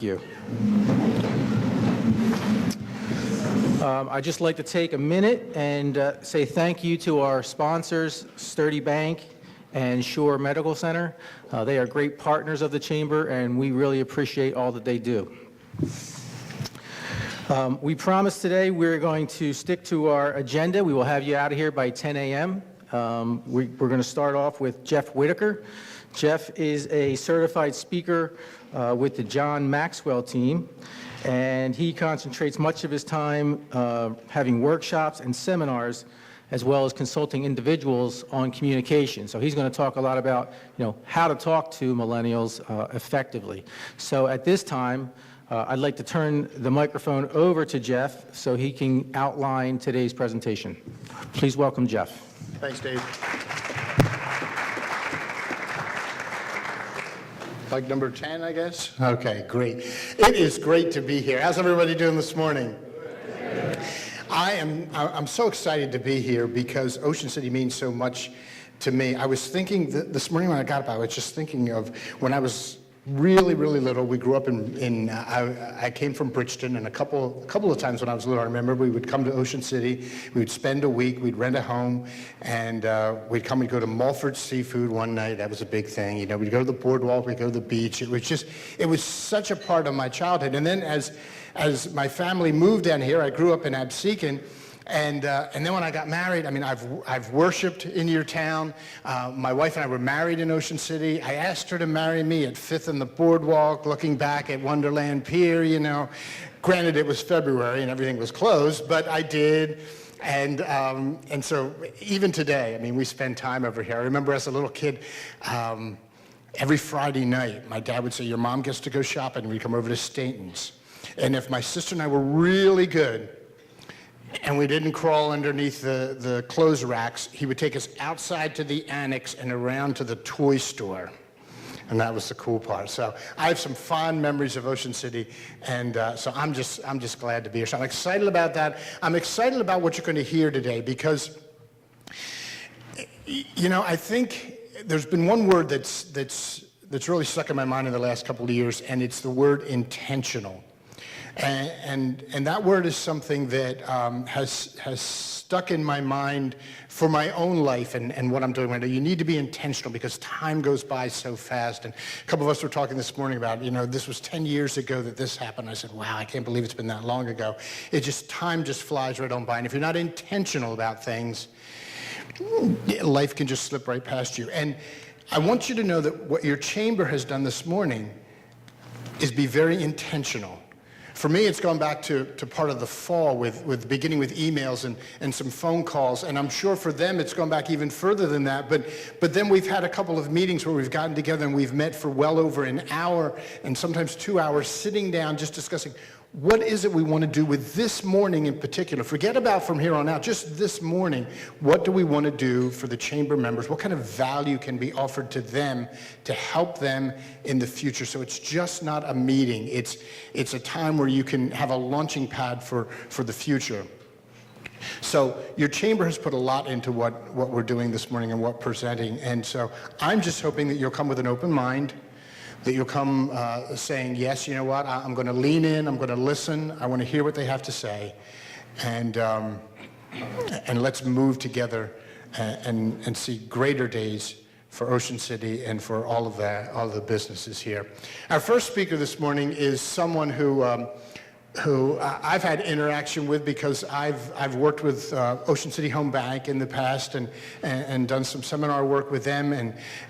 you. I'd just like to take a minute and say thank you to our sponsors, Sturdy Bank and Shore Medical Center. They are great partners of the Chamber, and we really appreciate all that they do. We promise today we're going to stick to our agenda. We will have you out of here by 10 a.m. We're going to start off with Jeff Whitaker. Jeff is a certified speaker with the John Maxwell team, and he concentrates much of his time having workshops and seminars, as well as consulting individuals on communication. So he's going to talk a lot about, how to talk to millennials effectively. So at this time, I'd like to turn the microphone over to Jeff so he can outline today's presentation. Please welcome Jeff. Thanks, Dave. Like number 10, I guess? Okay, great. It is great to be here. How's everybody doing this morning? I'm so excited to be here because Ocean City means so much to me. I was thinking this morning when I got up, I was just thinking of when I was really little. We grew up I came from Bridgeton, and a couple of times when I was little, I remember we would come to Ocean City, we would spend a week, we'd rent a home, and we'd go to Mulford Seafood one night. That was a big thing. We'd go to the boardwalk, we'd go to the beach. It was such a part of my childhood. And then as my family moved down here, I grew up in Absecon. And then when I got married, I've worshiped in your town. My wife and I were married in Ocean City. I asked her to marry me at 5th and the Boardwalk, looking back at Wonderland Pier, Granted, it was February and everything was closed, but I did. And so even today, we spend time over here. I remember as a little kid, every Friday night, my dad would say, your mom gets to go shopping, and we'd come over to Staten's. And if my sister and I were really good, and we didn't crawl underneath the clothes racks, he would take us outside to the annex and around to the toy store. And that was the cool part. So I have some fond memories of Ocean City, and so I'm just glad to be here. So I'm excited about that. I'm excited about what you're going to hear today because, I think there's been one word that's really stuck in my mind in the last couple of years, and it's the word intentional. And that word is something that has stuck in my mind for my own life and what I'm doing right now. You need to be intentional because time goes by so fast. And a couple of us were talking this morning about, this was 10 years ago that this happened. I said, wow, I can't believe it's been that long ago. Time just flies right on by. And if you're not intentional about things, life can just slip right past you. And I want you to know that what your chamber has done this morning is be very intentional. For me, it's gone back to part of the fall with beginning with emails and some phone calls. And I'm sure for them, it's gone back even further than that. But then we've had a couple of meetings where we've gotten together and we've met for well over an hour and sometimes 2 hours sitting down just discussing what is it we want to do with this morning in particular. Forget about from here on out, just this morning. What do we want to do for the chamber members? What kind of value can be offered to them to help them in the future? So it's just not a meeting. It's a time where you can have a launching pad for the future. So your chamber has put a lot into what we're doing this morning and what presenting. And so I'm just hoping that you'll come with an open mind, that you'll come saying, yes, you know what, I'm going to lean in, I'm going to listen, I want to hear what they have to say, and let's move together and see greater days for Ocean City and for all of the businesses here. Our first speaker this morning is someone who I've had interaction with because I've worked with Ocean City Home Bank in the past and done some seminar work with them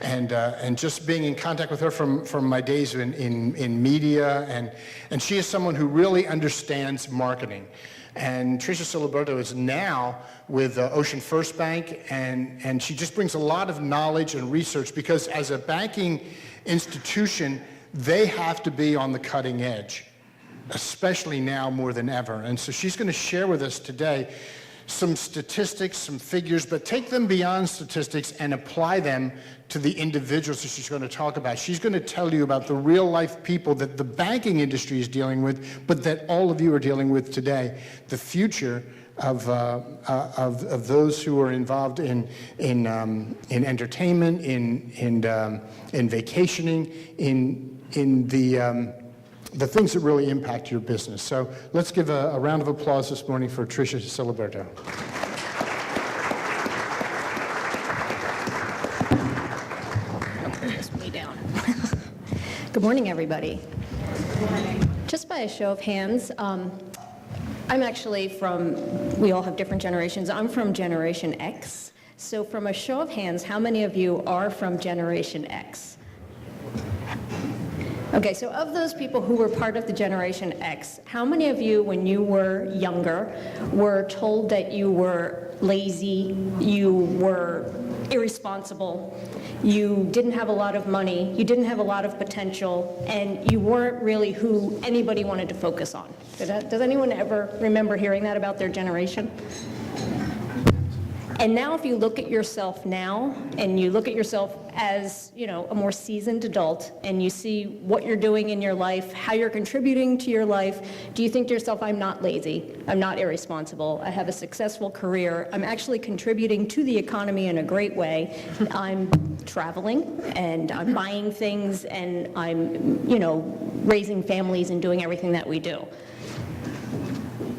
and just being in contact with her from my days in media and she is someone who really understands marketing. And Tricia Siliberto is now with Ocean First Bank and she just brings a lot of knowledge and research because as a banking institution, they have to be on the cutting edge, especially now more than ever. And so she's going to share with us today some statistics, some figures, but take them beyond statistics and apply them to the individuals that she's going to talk about. She's going to tell you about the real life people that the banking industry is dealing with, but that all of you are dealing with today. The future of those who are involved in entertainment, in vacationing, in the things that really impact your business. So let's give a round of applause this morning for Tricia Siliberto. I'll put this way down. Good morning, everybody. Good morning. Just by a show of hands, I'm actually from, we all have different generations. I'm from Generation X. So from a show of hands, how many of you are from Generation X? Okay, so of those people who were part of the Generation X, how many of you, when you were younger, were told that you were lazy, you were irresponsible, you didn't have a lot of money, you didn't have a lot of potential, and you weren't really who anybody wanted to focus on? Does anyone ever remember hearing that about their generation? And now if you look at yourself now, and you look at yourself as, you know, a more seasoned adult, and you see what you're doing in your life, how you're contributing to your life, do you think to yourself, I'm not lazy, I'm not irresponsible, I have a successful career, I'm actually contributing to the economy in a great way, I'm traveling, and I'm buying things, and I'm, you know, raising families and doing everything that we do?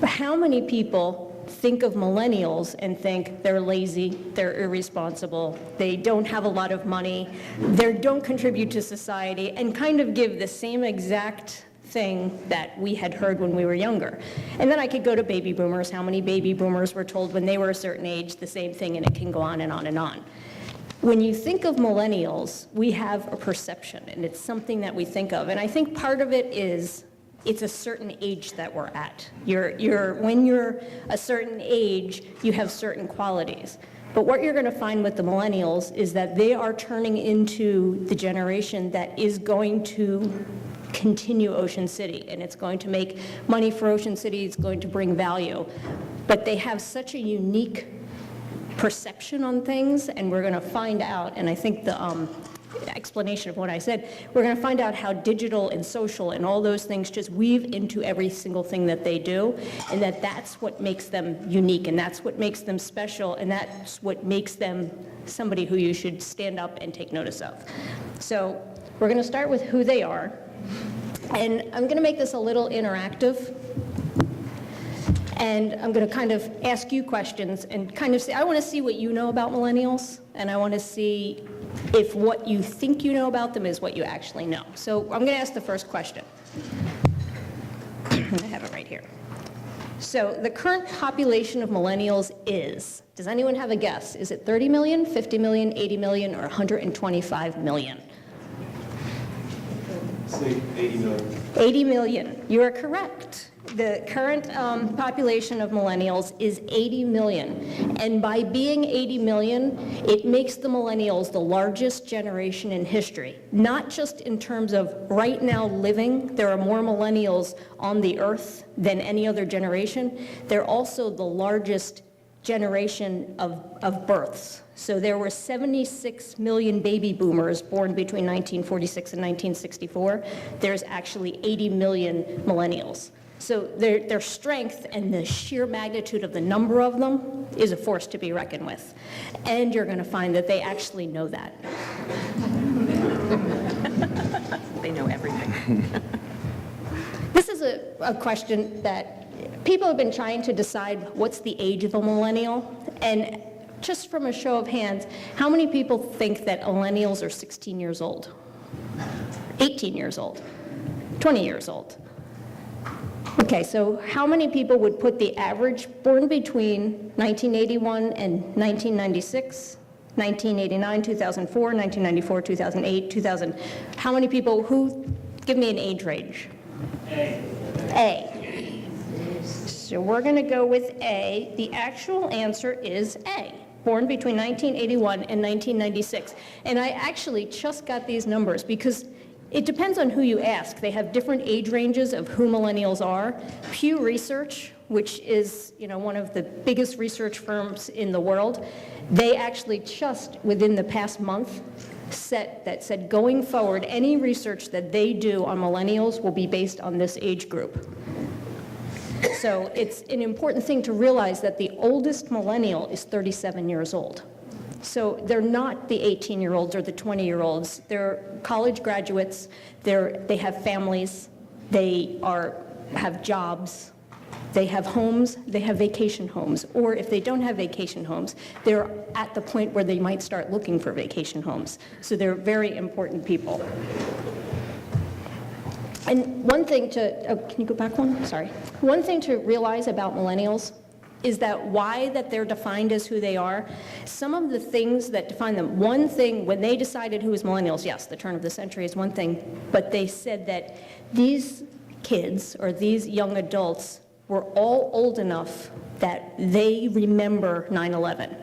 But how many people think of millennials and think they're lazy, they're irresponsible, they don't have a lot of money, they don't contribute to society, and kind of give the same exact thing that we had heard when we were younger? And then I could go to baby boomers. How many baby boomers were told when they were a certain age the same thing, and it can go on and on and on. When you think of millennials, we have a perception, and it's something that we think of. And I think part of it is it's a certain age that we're at. When you're a certain age, you have certain qualities. But what you're going to find with the millennials is that they are turning into the generation that is going to continue Ocean City, and it's going to make money for Ocean City, it's going to bring value. But they have such a unique perception on things, and we're going to find out, and I think the explanation of what I said, we're going to find out how digital and social and all those things just weave into every single thing that they do, and that's what makes them unique, and that's what makes them special, and that's what makes them somebody who you should stand up and take notice of. So we're going to start with who they are, and I'm going to make this a little interactive. And I'm going to kind of ask you questions and kind of say, I want to see what you know about millennials, and I want to see if what you think you know about them is what you actually know. So I'm going to ask the first question. I have it right here. So the current population of millennials is, does anyone have a guess? Is it 30 million, 50 million, 80 million, or 125 million? Say 80 million. 80 million. You are correct. The current population of millennials is 80 million. And by being 80 million, it makes the millennials the largest generation in history. Not just in terms of right now living, there are more millennials on the earth than any other generation. They're also the largest generation of births. So there were 76 million baby boomers born between 1946 and 1964. There's actually 80 million millennials. So their strength and the sheer magnitude of the number of them is a force to be reckoned with. And you're going to find that they actually know that. They know everything. This is a question that people have been trying to decide what's the age of a millennial. And just from a show of hands, how many people think that millennials are 16 years old? 18 years old? 20 years old? Okay, so how many people would put the average born between 1981 and 1996, 1989, 2004, 1994, 2008, 2000? How many people, give me an age range? A. So we're going to go with A. The actual answer is A. Born between 1981 and 1996. And I actually just got these numbers because it depends on who you ask. They have different age ranges of who millennials are. Pew Research, which is one of the biggest research firms in the world, they actually just within the past month said going forward, any research that they do on millennials will be based on this age group. So it's an important thing to realize that the oldest millennial is 37 years old. So they're not the 18-year-olds or the 20-year-olds. They're college graduates. They have families. have jobs, they have homes, they have vacation homes, or if they don't have vacation homes, they're at the point where they might start looking for vacation homes. So they're very important people. And one thing can you go back one? Sorry. One thing to realize about millennials is that why that they're defined as who they are, some of the things that define them, one thing, when they decided who was millennials, yes, the turn of the century is one thing, but they said that these kids or these young adults were all old enough that they remember 9/11.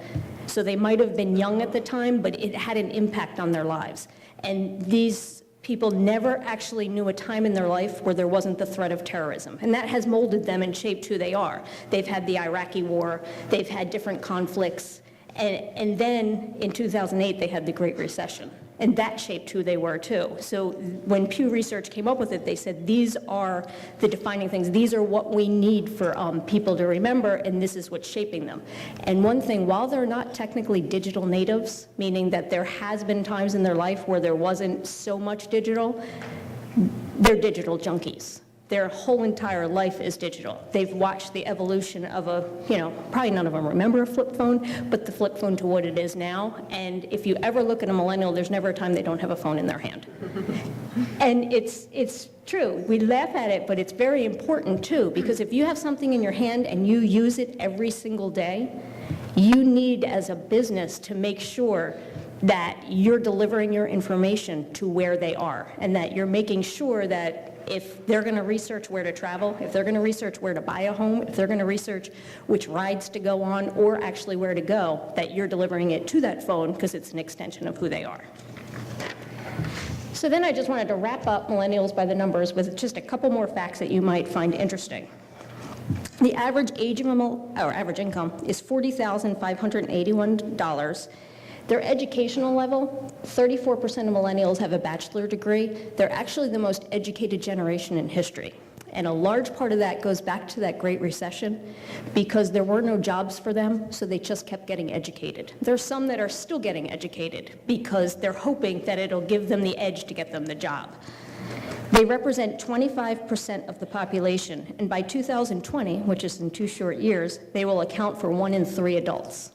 So they might have been young at the time, but it had an impact on their lives. And these people never actually knew a time in their life where there wasn't the threat of terrorism. And that has molded them and shaped who they are. They've had the Iraqi war, they've had different conflicts, and then in 2008 they had the Great Recession. And that shaped who they were too. So when Pew Research came up with it, they said these are the defining things. These are what we need for people to remember, and this is what's shaping them. And one thing, while they're not technically digital natives, meaning that there has been times in their life where there wasn't so much digital, they're digital junkies. Their whole entire life is digital. They've watched the evolution of probably none of them remember a flip phone, but the flip phone to what it is now. And if you ever look at a millennial, there's never a time they don't have a phone in their hand. And it's true. We laugh at it, but it's very important too, because if you have something in your hand and you use it every single day, you need as a business to make sure that you're delivering your information to where they are, and that you're making sure that if they're going to research where to travel, if they're going to research where to buy a home, if they're going to research which rides to go on, or actually where to go, that you're delivering it to that phone because it's an extension of who they are. So then I just wanted to wrap up Millennials by the Numbers with just a couple more facts that you might find interesting. The average age of average income is $40,581. Their educational level, 34% of millennials have a bachelor degree. They're actually the most educated generation in history. And a large part of that goes back to that Great Recession because there were no jobs for them, so they just kept getting educated. There's some that are still getting educated because they're hoping that it'll give them the edge to get them the job. They represent 25% of the population, and by 2020, which is in 2 short years, they will account for 1 in 3 adults.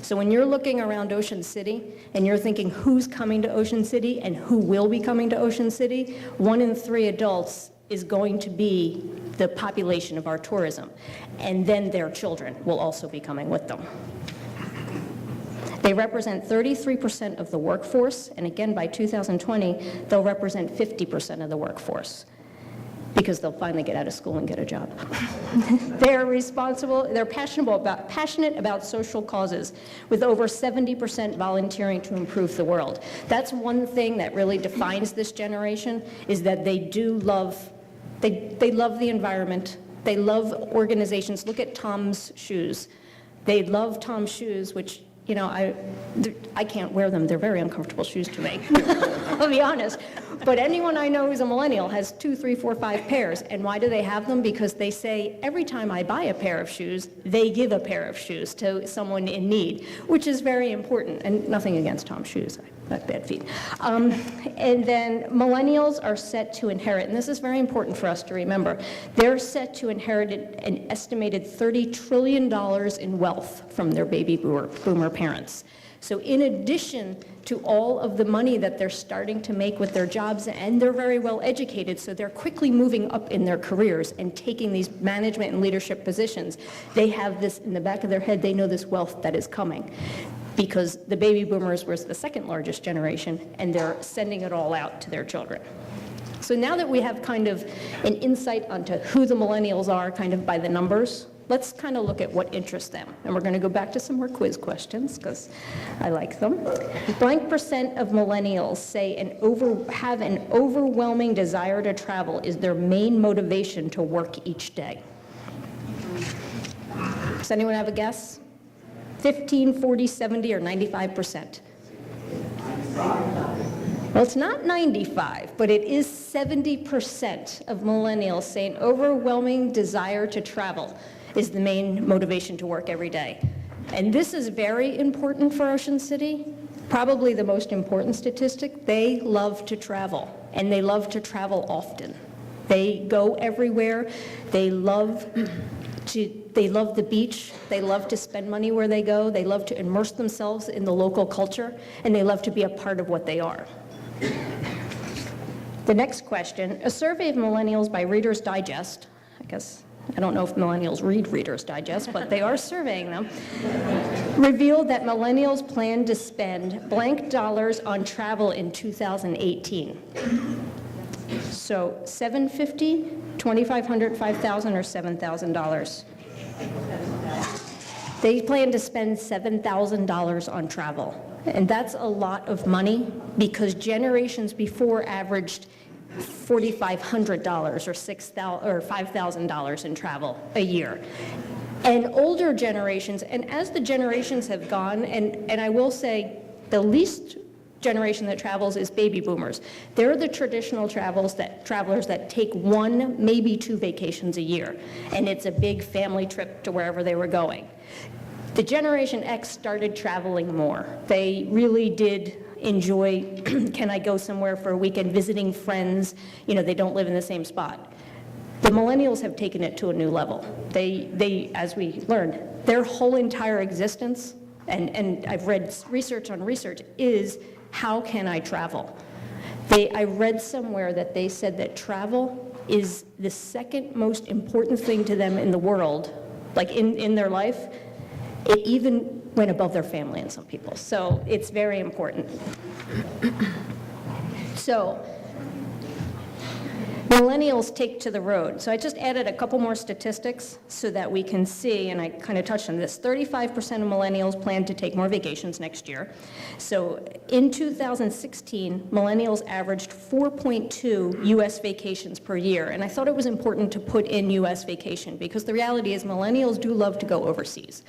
So when you're looking around Ocean City and you're thinking who's coming to Ocean City and who will be coming to Ocean City, 1 in 3 adults is going to be the population of our tourism. And then their children will also be coming with them. They represent 33% of the workforce, and again, by 2020, they'll represent 50% of the workforce, because they'll finally get out of school and get a job. They're passionate about social causes, with over 70% volunteering to improve the world. That's one thing that really defines this generation, is that they do love, they love the environment, they love organizations. Look at Tom's shoes. They love Tom's shoes, which, I can't wear them. They're very uncomfortable shoes to me. I'll be honest. But anyone I know who's a millennial has 2, 3, 4, 5 pairs. And why do they have them? Because they say every time I buy a pair of shoes, they give a pair of shoes to someone in need, which is very important. And nothing against Tom's shoes. I have bad feet. And then millennials are set to inherit, and this is very important for us to remember, they're set to inherit an estimated $30 trillion in wealth from their baby boomer parents. So in addition to all of the money that they're starting to make with their jobs, and they're very well educated, so they're quickly moving up in their careers and taking these management and leadership positions, they have this in the back of their head, they know this wealth that is coming. Because the baby boomers was the second largest generation, and they're sending it all out to their children. So now that we have kind of an insight onto who the millennials are kind of by the numbers, let's kind of look at what interests them. And we're going to go back to some more quiz questions because I like them. Blank percent of millennials say have an overwhelming desire to travel is their main motivation to work each day. Does anyone have a guess? 15, 40, 70, or 95%? Well, it's not 95, but it is 70% of millennials say an overwhelming desire to travel is the main motivation to work every day. And this is very important for Ocean City, probably the most important statistic. They love to travel, and they love to travel often. They go everywhere. They love the beach. They love to spend money where they go. They love to immerse themselves in the local culture, and they love to be a part of what they are. The next question, a survey of millennials by Reader's Digest, I don't know if millennials read Reader's Digest, but they are surveying them, revealed that millennials plan to spend blank dollars on travel in 2018. So $750, $2,500, $5,000, or $7,000? They plan to spend $7,000 on travel. And that's a lot of money because generations before averaged $4,500 or $5,000 in travel a year. And older generations, and as the generations have gone, and I will say the least generation that travels is baby boomers. They're the traditional travelers that take 1, maybe 2 vacations a year, and it's a big family trip to wherever they were going. The Generation X started traveling more. They really did enjoy, can I go somewhere for a weekend, visiting friends, they don't live in the same spot. The millennials have taken it to a new level. They, as we learned, their whole entire existence, and I've read research on research, is how can I travel? I read somewhere that they said that travel is the second most important thing to them in the world, like in their life. It even went above their family in some people. So it's very important. So millennials take to the road. So I just added a couple more statistics so that we can see, and I kind of touched on this, 35% of millennials plan to take more vacations next year. So in 2016, millennials averaged 4.2 U.S. vacations per year. And I thought it was important to put in U.S. vacation because the reality is millennials do love to go overseas.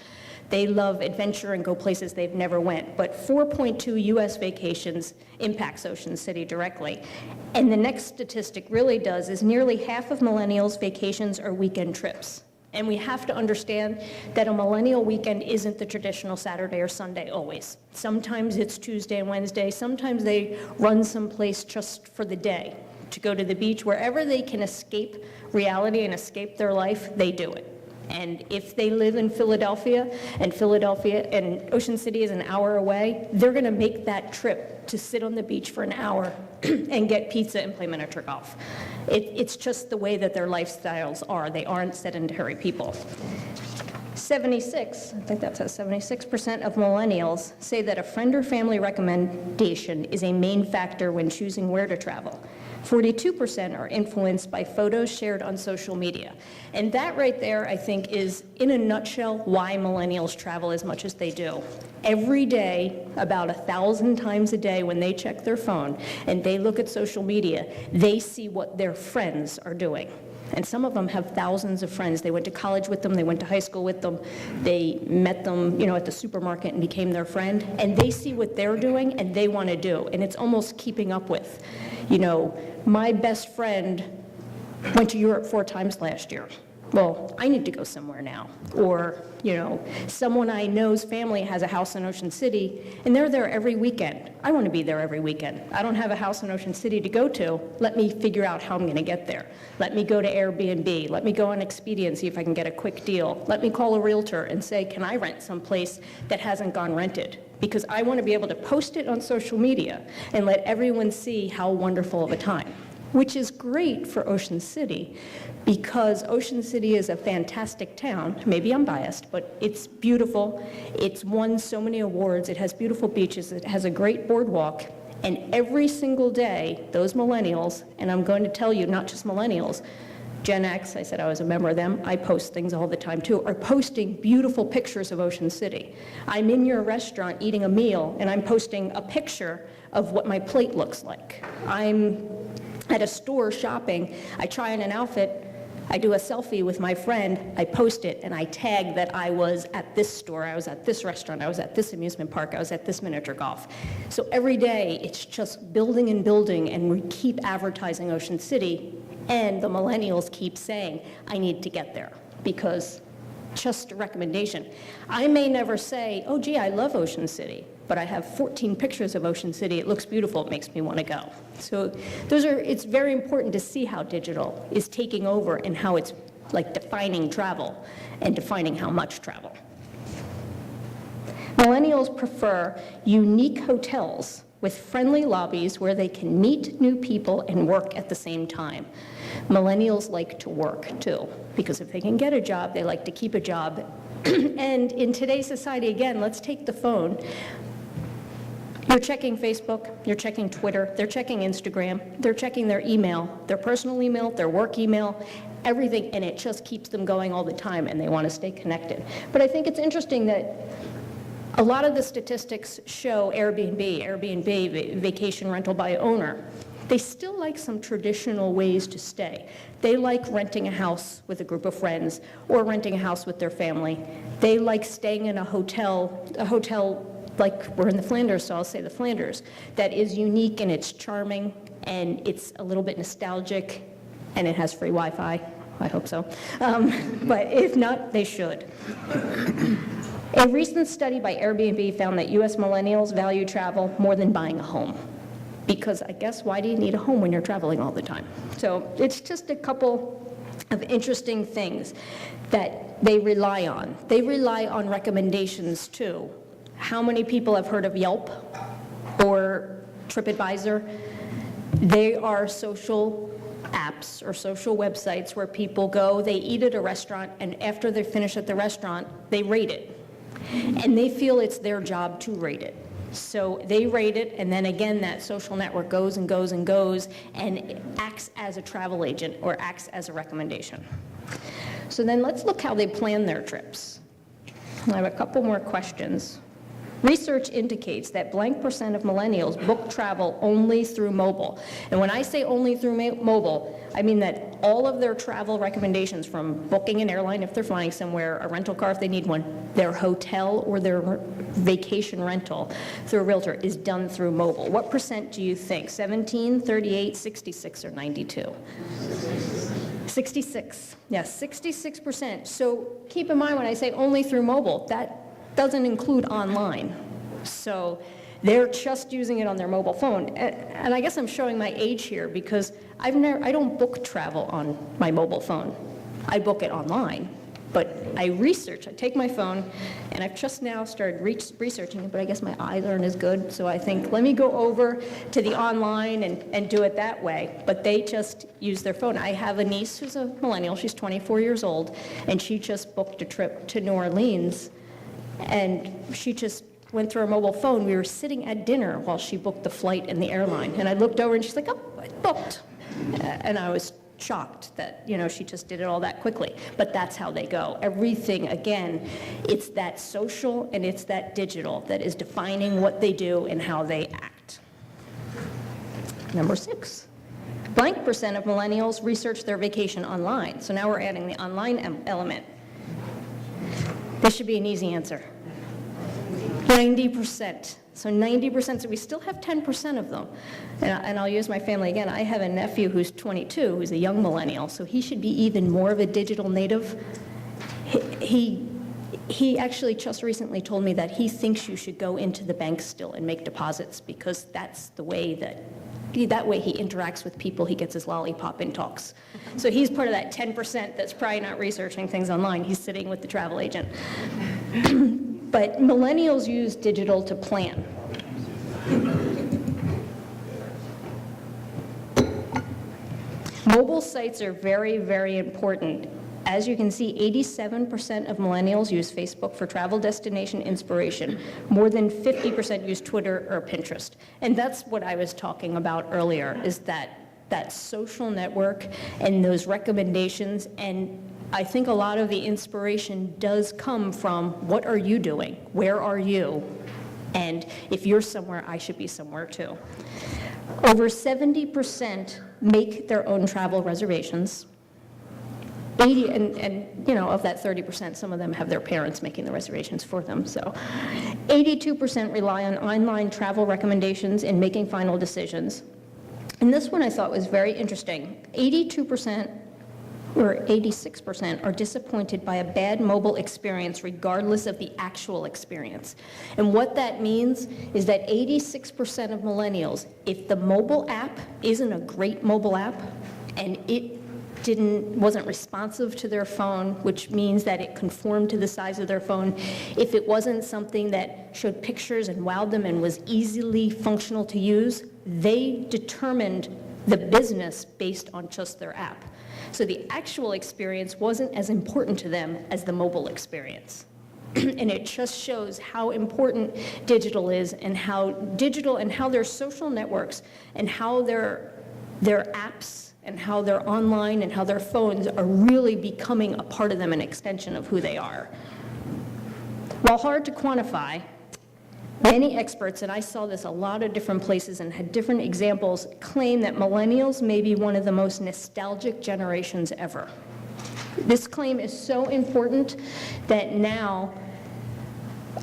They love adventure and go places they've never went. But 4.2 U.S. vacations impacts Ocean City directly. And the next statistic really does is nearly half of millennials' vacations are weekend trips. And we have to understand that a millennial weekend isn't the traditional Saturday or Sunday always. Sometimes it's Tuesday and Wednesday. Sometimes they run someplace just for the day to go to the beach. Wherever they can escape reality and escape their life, they do it. And if they live in Philadelphia and Ocean City is an hour away, they're going to make that trip to sit on the beach for an hour and get pizza and play miniature golf. It's just the way that their lifestyles are. They aren't sedentary people. 76% of millennials say that a friend or family recommendation is a main factor when choosing where to travel. 42% are influenced by photos shared on social media. And that right there, I think, is, in a nutshell, why millennials travel as much as they do. Every day, about 1,000 times a day when they check their phone and they look at social media, they see what their friends are doing. And some of them have thousands of friends. They went to college with them, they went to high school with them, they met them, at the supermarket and became their friend. And they see what they're doing and they want to do. And it's almost keeping up with. My best friend went to Europe 4 times last year. Well, I need to go somewhere now. Or, someone I know's family has a house in Ocean City, and they're there every weekend. I want to be there every weekend. I don't have a house in Ocean City to go to. Let me figure out how I'm going to get there. Let me go to Airbnb. Let me go on Expedia and see if I can get a quick deal. Let me call a realtor and say, can I rent someplace that hasn't gone rented? Because I want to be able to post it on social media and let everyone see how wonderful of a time. Which is great for Ocean City because Ocean City is a fantastic town. Maybe I'm biased, but it's beautiful. It's won so many awards. It has beautiful beaches. It has a great boardwalk. And every single day, those millennials, and I'm going to tell you, not just millennials, Gen X, I said I was a member of them, I post things all the time too, are posting beautiful pictures of Ocean City. I'm in your restaurant eating a meal, and I'm posting a picture of what my plate looks like. I'm at a store shopping, I try on an outfit, I do a selfie with my friend, I post it, and I tag that I was at this store, I was at this restaurant, I was at this amusement park, I was at this miniature golf. So every day, it's just building, and we keep advertising Ocean City, and the millennials keep saying, I need to get there, because just a recommendation. I may never say, oh gee, I love Ocean City. but I have 14 pictures of Ocean City. It looks beautiful. It makes me want to go. So it's very important to see how digital is taking over and how it's like defining travel and defining how much travel. Millennials prefer unique hotels with friendly lobbies where they can meet new people and work at the same time. Millennials like to work too, because if they can get a job, they like to keep a job. And in today's society, again, let's take the phone. You're checking Facebook, you're checking Twitter, they're checking Instagram, they're checking their email, their personal email, their work email, everything, and it just keeps them going all the time, and they want to stay connected. But I think it's interesting that a lot of the statistics show Airbnb, vacation rental by owner. They still like some traditional ways to stay. They like renting a house with a group of friends or renting a house with their family. They like staying in a hotel like we're in the Flanders, so I'll say the Flanders, that is unique and it's charming and it's a little bit nostalgic and it has free Wi-Fi. I hope so. But if not, they should. A recent study by Airbnb found that U.S. millennials value travel more than buying a home. Because I guess, why do you need a home when you're traveling all the time? So it's just a couple of interesting things that they rely on. They rely on recommendations too. How many people have heard of Yelp or TripAdvisor? They are social apps or social websites where people go, they eat at a restaurant, and after they finish at the restaurant, they rate it. And they feel it's their job to rate it. So they rate it, and then again, that social network goes and goes and goes and acts as a travel agent or acts as a recommendation. So then let's look how they plan their trips. I have a couple more questions. Research indicates that blank percent of millennials book travel only through mobile. And when I say only through mobile, I mean that all of their travel recommendations, from booking an airline if they're flying somewhere, a rental car if they need one, their hotel or their vacation rental through a realtor, is done through mobile. What percent do you think? 17, 38, 66, or 92? 66. Yes, 66%. So keep in mind when I say only through mobile, that doesn't include online. So they're just using it on their mobile phone. And I guess I'm showing my age here because I don't book travel on my mobile phone. I book it online, but I take my phone, and I've just now started researching it, but I guess my eyes aren't as good, so I think, let me go over to the online and do it that way. But they just use their phone. I have a niece who's a millennial, she's 24 years old, and she just booked a trip to New Orleans, and she just went through her mobile phone. We were sitting at dinner while she booked the flight and the airline. And I looked over and she's like, oh, I booked. And I was shocked that, she just did it all that quickly. But that's how they go. Everything, again, it's that social and it's that digital that is defining what they do and how they act. Number 6. Blank percent of millennials research their vacation online. So now we're adding the online element. This should be an easy answer. 90%. So 90%, so we still have 10% of them. And I'll use my family again. I have a nephew who's 22, who's a young millennial, so he should be even more of a digital native. He actually just recently told me that he thinks you should go into the bank still and make deposits because that's the way that way he interacts with people, he gets his lollipop and talks. So he's part of that 10% that's probably not researching things online. He's sitting with the travel agent. But millennials use digital to plan. Mobile sites are very, very important. As you can see, 87% of millennials use Facebook for travel destination inspiration. More than 50% use Twitter or Pinterest. And that's what I was talking about earlier, is that social network and those recommendations. And I think a lot of the inspiration does come from, what are you doing? Where are you? And if you're somewhere, I should be somewhere too. Over 70% make their own travel reservations. 80, and of that 30%, some of them have their parents making the reservations for them. So 82% rely on online travel recommendations in making final decisions. And this one I thought was very interesting. 82% or 86% are disappointed by a bad mobile experience regardless of the actual experience. And what that means is that 86% of millennials, if the mobile app isn't a great mobile app and it wasn't responsive to their phone, which means that it conformed to the size of their phone, if it wasn't something that showed pictures and wowed them and was easily functional to use, they determined the business based on just their app. So the actual experience wasn't as important to them as the mobile experience. And it just shows how important digital is, and how their social networks and how their apps and how they're online and how their phones are really becoming a part of them, an extension of who they are. While hard to quantify, many experts, and I saw this a lot of different places and had different examples, claim that millennials may be one of the most nostalgic generations ever. This claim is so important that now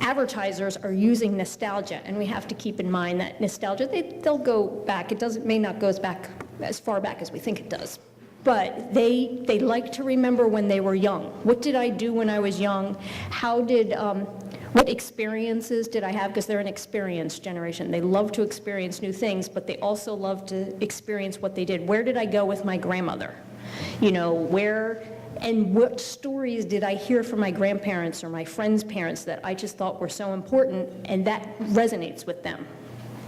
advertisers are using nostalgia, and we have to keep in mind that nostalgia, they'll go back. It may not go back as far back as we think it does. But they like to remember when they were young. What did I do when I was young? What experiences did I have? Because they're an experienced generation. They love to experience new things, but they also love to experience what they did. Where did I go with my grandmother? And what stories did I hear from my grandparents or my friends' parents that I just thought were so important, and that resonates with them.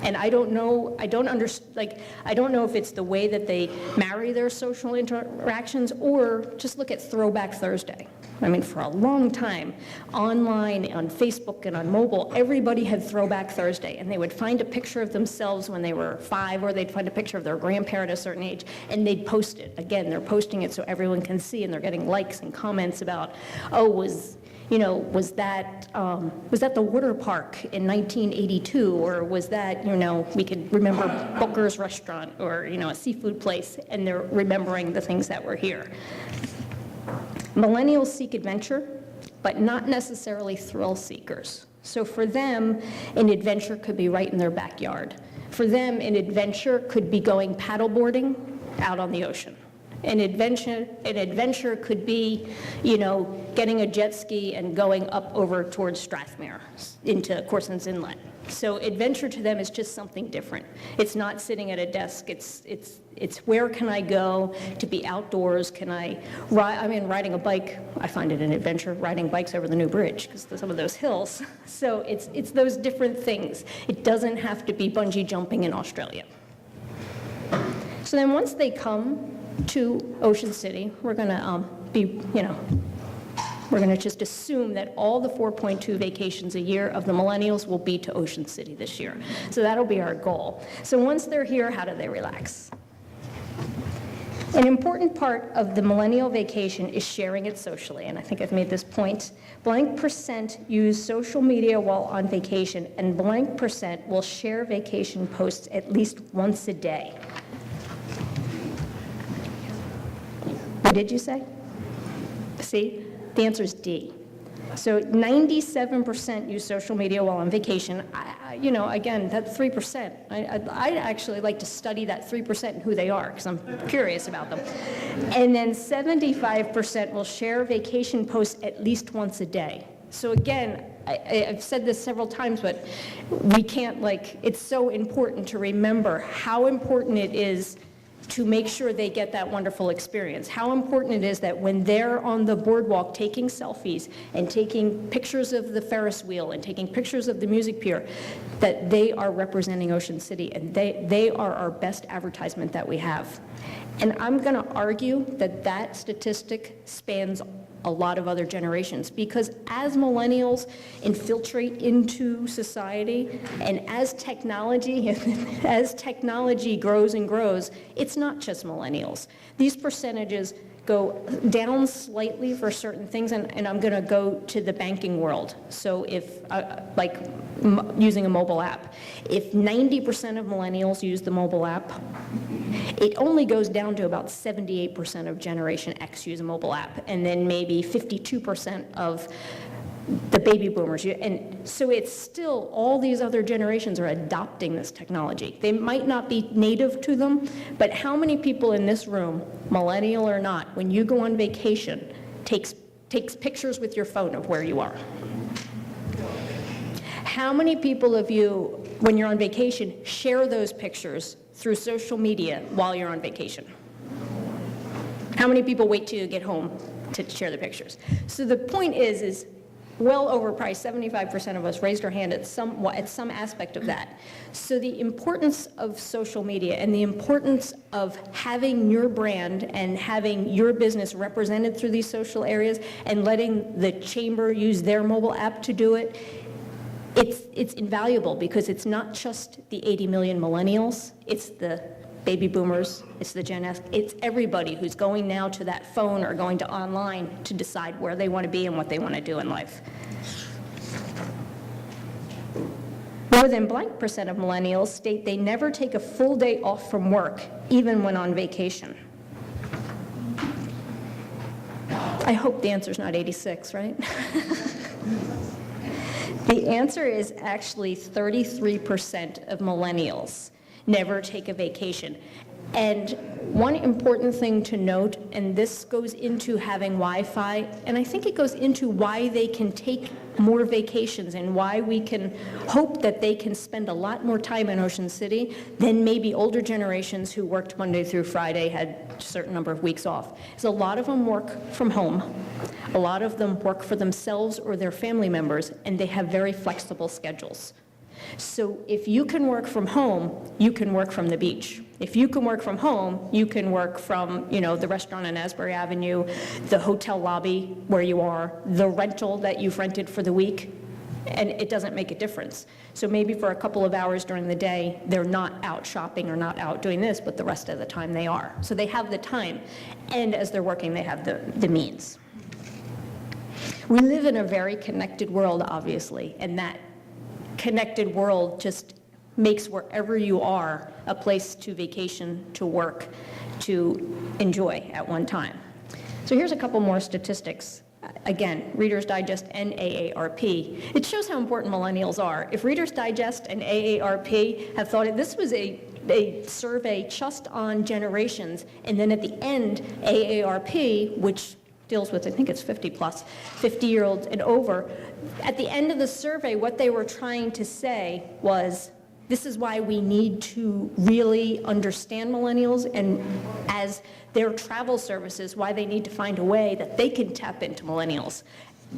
And I don't know if it's the way that they marry their social interactions, or just look at Throwback Thursday. I mean, for a long time, online, on Facebook, and on mobile, everybody had Throwback Thursday, and they would find a picture of themselves when they were 5, or they'd find a picture of their grandparent at a certain age, and they'd post it. Again, they're posting it so everyone can see, and they're getting likes and comments about, was that the water park in 1982, or was that, we could remember Booker's restaurant, or, a seafood place, and they're remembering the things that were here. Millennials seek adventure, but not necessarily thrill seekers. So for them, an adventure could be right in their backyard. For them, an adventure could be going paddleboarding out on the ocean. An adventure could be, getting a jet ski and going up over towards Strathmere into Corson's Inlet. So adventure to them is just something different. It's not sitting at a desk. It's where can I go to be outdoors? Riding a bike, I find it an adventure, riding bikes over the new bridge because some of those hills. So it's those different things. It doesn't have to be bungee jumping in Australia. So then once they come to Ocean City, we're going to just assume that all the 4.2 vacations a year of the millennials will be to Ocean City this year. So that'll be our goal. So once they're here, how do they relax? An important part of the millennial vacation is sharing it socially, and I think I've made this point. Blank percent use social media while on vacation, and blank percent will share vacation posts at least once a day. What did you say? See? The answer is D. So 97% use social media while on vacation. Again, that's 3%. I'd actually like to study that 3% and who they are, because I'm curious about them. And then 75% will share vacation posts at least once a day. So again, I've said this several times, but we can't, it's so important to remember how important it is to make sure they get that wonderful experience. How important it is that when they're on the boardwalk taking selfies and taking pictures of the Ferris wheel and taking pictures of the music pier, that they are representing Ocean City, and they are our best advertisement that we have. And I'm going to argue that that statistic spans a lot of other generations, because as millennials infiltrate into society, and as technology grows and grows, it's not just millennials. These percentages go down slightly for certain things, and I'm going to go to the banking world. So if, using a mobile app, if 90% of millennials use the mobile app, it only goes down to about 78% of Generation X use a mobile app, and then maybe 52% of the baby boomers. And so it's still, all these other generations are adopting this technology. They might not be native to them, but how many people in this room, millennial or not, when you go on vacation, takes pictures with your phone of where you are? How many people of you, when you're on vacation, share those pictures through social media while you're on vacation? How many people wait till you get home to share the pictures? So the point is well overpriced. 75% of us raised our hand at some aspect of that. So the importance of social media and the importance of having your brand and having your business represented through these social areas and letting the chamber use their mobile app to do it, it's invaluable, because it's not just the 80 million millennials, it's the baby boomers, it's the Gen X, it's everybody who's going now to that phone or going to online to decide where they want to be and what they want to do in life. More than blank percent of millennials state they never take a full day off from work, even when on vacation. I hope the answer's not 86, right? The answer is actually 33% of millennials never take a vacation. And one important thing to note, and this goes into having Wi-Fi, and I think it goes into why they can take more vacations and why we can hope that they can spend a lot more time in Ocean City than maybe older generations who worked Monday through Friday, had a certain number of weeks off. So a lot of them work from home. A lot of them work for themselves or their family members, and they have very flexible schedules. So if you can work from home, you can work from the beach. If you can work from home, you can work from, the restaurant on Asbury Avenue, the hotel lobby where you are, the rental that you've rented for the week, and it doesn't make a difference. So maybe for a couple of hours during the day, they're not out shopping or not out doing this, but the rest of the time they are. So they have the time, and as they're working, they have the means. We live in a very connected world, obviously, and that connected world just makes wherever you are a place to vacation, to work, to enjoy at one time. So here's a couple more statistics. Again, Reader's Digest and AARP. It shows how important millennials are. If Reader's Digest and AARP have thought this was a survey just on generations, and then at the end, AARP, which deals with, I think it's 50-year-olds and over. At the end of the survey, what they were trying to say was, this is why we need to really understand millennials, and as their travel services, why they need to find a way that they can tap into millennials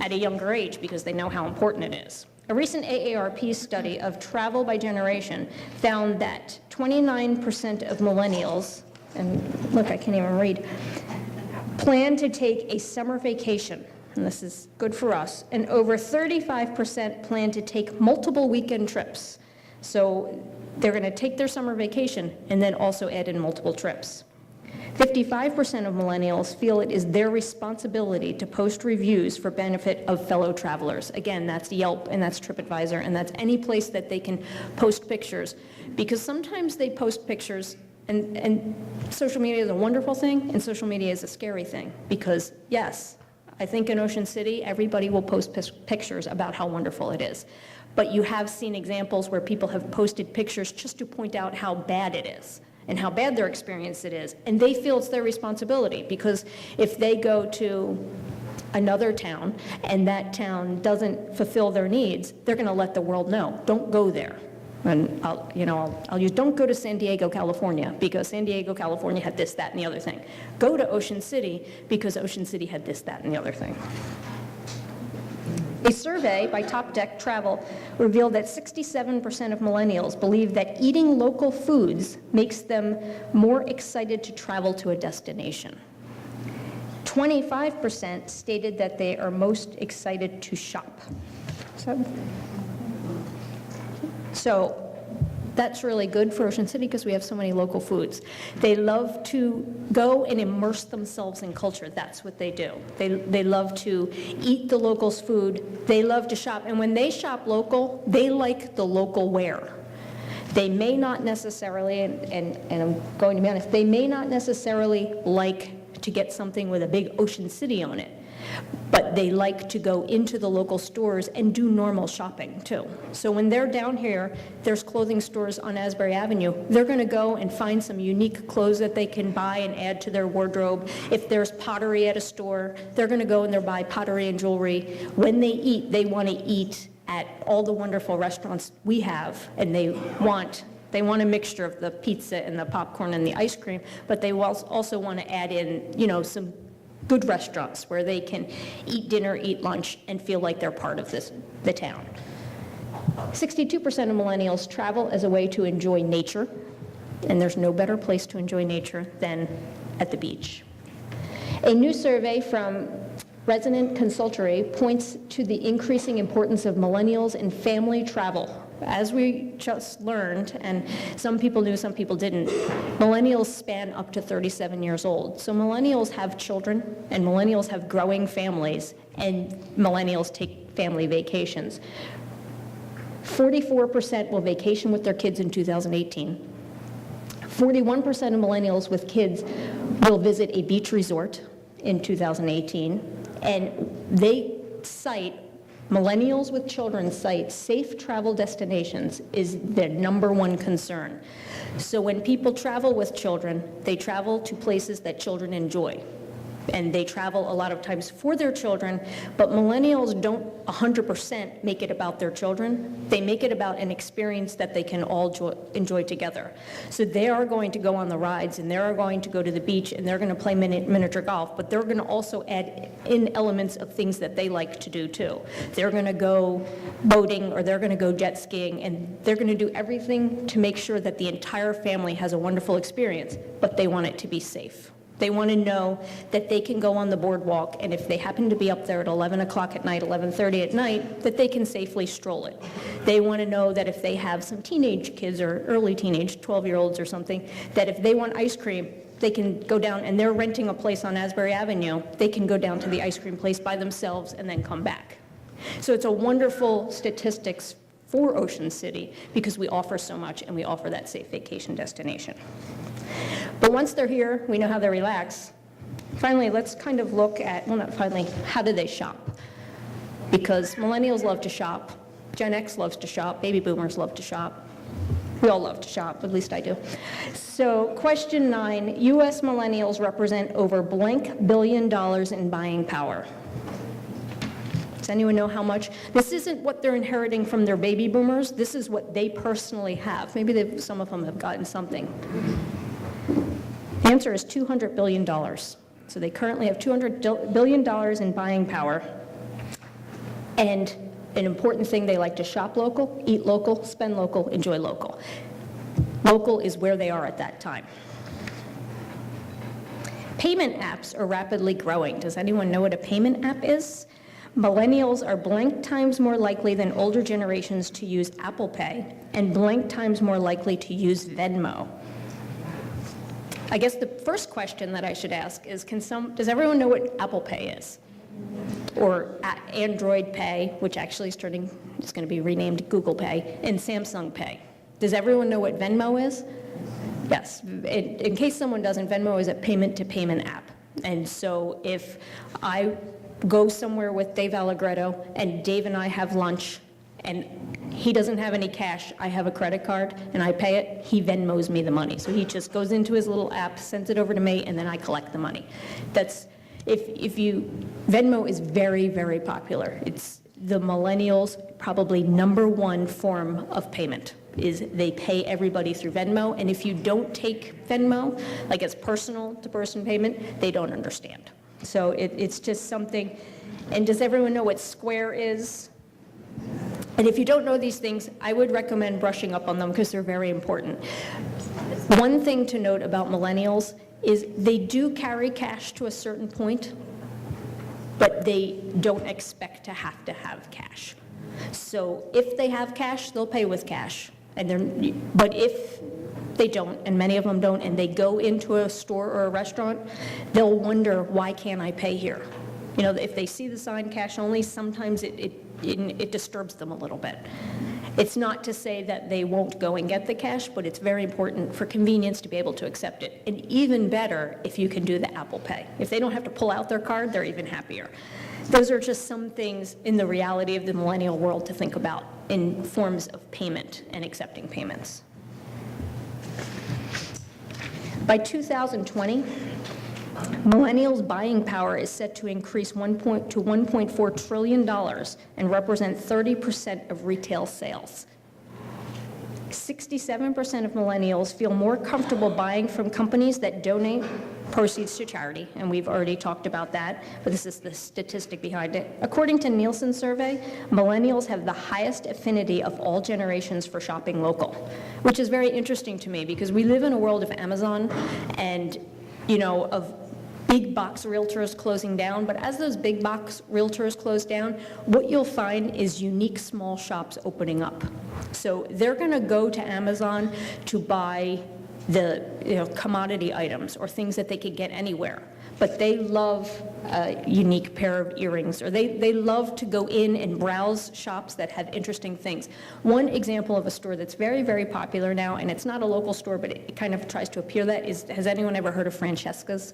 at a younger age, because they know how important it is. A recent AARP study of travel by generation found that 29% of millennials, and look, I can't even read, plan to take a summer vacation, and this is good for us, and over 35% plan to take multiple weekend trips. So they're going to take their summer vacation and then also add in multiple trips. 55% of millennials feel it is their responsibility to post reviews for benefit of fellow travelers. Again, that's Yelp and that's TripAdvisor, and that's any place that they can post pictures, because sometimes they post pictures. And social media is a wonderful thing, and social media is a scary thing, because yes, I think in Ocean City, everybody will post pictures about how wonderful it is. But you have seen examples where people have posted pictures just to point out how bad it is and how bad their experience it is. And they feel it's their responsibility, because if they go to another town and that town doesn't fulfill their needs, they're going to let the world know, don't go there. And I'll use, don't go to San Diego, California, because San Diego, California had this, that, and the other thing. Go to Ocean City because Ocean City had this, that, and the other thing. A survey by Top Deck Travel revealed that 67% of millennials believe that eating local foods makes them more excited to travel to a destination. 25% stated that they are most excited to shop. So that's really good for Ocean City because we have so many local foods. They love to go and immerse themselves in culture. That's what they do. They love to eat the locals' food. They love to shop. And when they shop local, they like the local wear. They may not necessarily, and I'm going to be honest, they may not necessarily like to get something with a big Ocean City on it. But they like to go into the local stores and do normal shopping too. So when they're down here, there's clothing stores on Asbury Avenue. They're going to go and find some unique clothes that they can buy and add to their wardrobe. If there's pottery at a store, they're going to go and they'll buy pottery and jewelry. When they eat, they want to eat at all the wonderful restaurants we have, and they want a mixture of the pizza and the popcorn and the ice cream, but they also want to add in, some good restaurants where they can eat dinner, eat lunch, and feel like they're part of the town. 62% of millennials travel as a way to enjoy nature, and there's no better place to enjoy nature than at the beach. A new survey from Resident Consultory points to the increasing importance of millennials in family travel. As we just learned, and some people knew, some people didn't, millennials span up to 37 years old. So millennials have children, and millennials have growing families, and millennials take family vacations. 44% will vacation with their kids in 2018. 41% of millennials with kids will visit a beach resort in 2018, and millennials with children cite safe travel destinations is their number one concern. So when people travel with children, they travel to places that children enjoy. And they travel a lot of times for their children, but millennials don't 100% make it about their children. They make it about an experience that they can all enjoy together. So they are going to go on the rides, and they are going to go to the beach, and they're going to play miniature golf, but they're going to also add in elements of things that they like to do too. They're going to go boating, or they're going to go jet skiing, and they're going to do everything to make sure that the entire family has a wonderful experience, but they want it to be safe. They want to know that they can go on the boardwalk, and if they happen to be up there at 11 o'clock at night, 11:30 at night, that they can safely stroll it. They want to know that if they have some teenage kids or early teenage, 12-year-olds or something, that if they want ice cream, they can go down, and they're renting a place on Asbury Avenue, they can go down to the ice cream place by themselves and then come back. So it's a wonderful statistics for Ocean City because we offer so much, and we offer that safe vacation destination. But once they're here, we know how they relax. Finally, let's kind of look at, well, not finally, how do they shop? Because millennials love to shop, Gen X loves to shop, baby boomers love to shop. We all love to shop, at least I do. So question 9, US millennials represent over blank $billion in buying power. Does anyone know how much? This isn't what they're inheriting from their baby boomers. This is what they personally have. Maybe some of them have gotten something. The answer is $200 billion. So they currently have $200 billion in buying power. And an important thing, they like to shop local, eat local, spend local, enjoy local. Local is where they are at that time. Payment apps are rapidly growing. Does anyone know what a payment app is? Millennials are blank times more likely than older generations to use Apple Pay, and blank times more likely to use Venmo. I guess the first question that I should ask is, does everyone know what Apple Pay is? Or Android Pay, which actually is going to be renamed Google Pay, and Samsung Pay. Does everyone know what Venmo is? Yes. In case someone doesn't, Venmo is a payment-to-payment app. And so if I go somewhere with Dave Allegretto, and Dave and I have lunch, and he doesn't have any cash, I have a credit card, and I pay it, he Venmos me the money. So he just goes into his little app, sends it over to me, and then I collect the money. Venmo is very, very popular. It's the millennials' probably number one form of payment, is they pay everybody through Venmo, and if you don't take Venmo, like as personal-to-person payment, they don't understand. So it's just something, and does everyone know what Square is? And if you don't know these things, I would recommend brushing up on them because they're very important. One thing to note about millennials is they do carry cash to a certain point, but they don't expect to have cash. So if they have cash, they'll pay with cash. But if they don't, and many of them don't, and they go into a store or a restaurant, they'll wonder, why can't I pay here? If they see the sign cash only, sometimes it disturbs them a little bit. It's not to say that they won't go and get the cash, but it's very important for convenience to be able to accept it. And even better if you can do the Apple Pay. If they don't have to pull out their card, they're even happier. Those are just some things in the reality of the millennial world to think about in forms of payment and accepting payments. By 2020, millennials' buying power is set to increase to $1.4 trillion and represent 30% of retail sales. 67% of millennials feel more comfortable buying from companies that donate proceeds to charity, and we've already talked about that, but this is the statistic behind it. According to Nielsen survey, millennials have the highest affinity of all generations for shopping local, which is very interesting to me because we live in a world of Amazon and, of big box realtors closing down, but as those big box realtors close down, what you'll find is unique small shops opening up. So they're going to go to Amazon to buy the commodity items or things that they could get anywhere, but they love a unique pair of earrings, or they love to go in and browse shops that have interesting things. One example of a store that's very, very popular now, and it's not a local store, but it kind of tries to appear that, is, has anyone ever heard of Francesca's?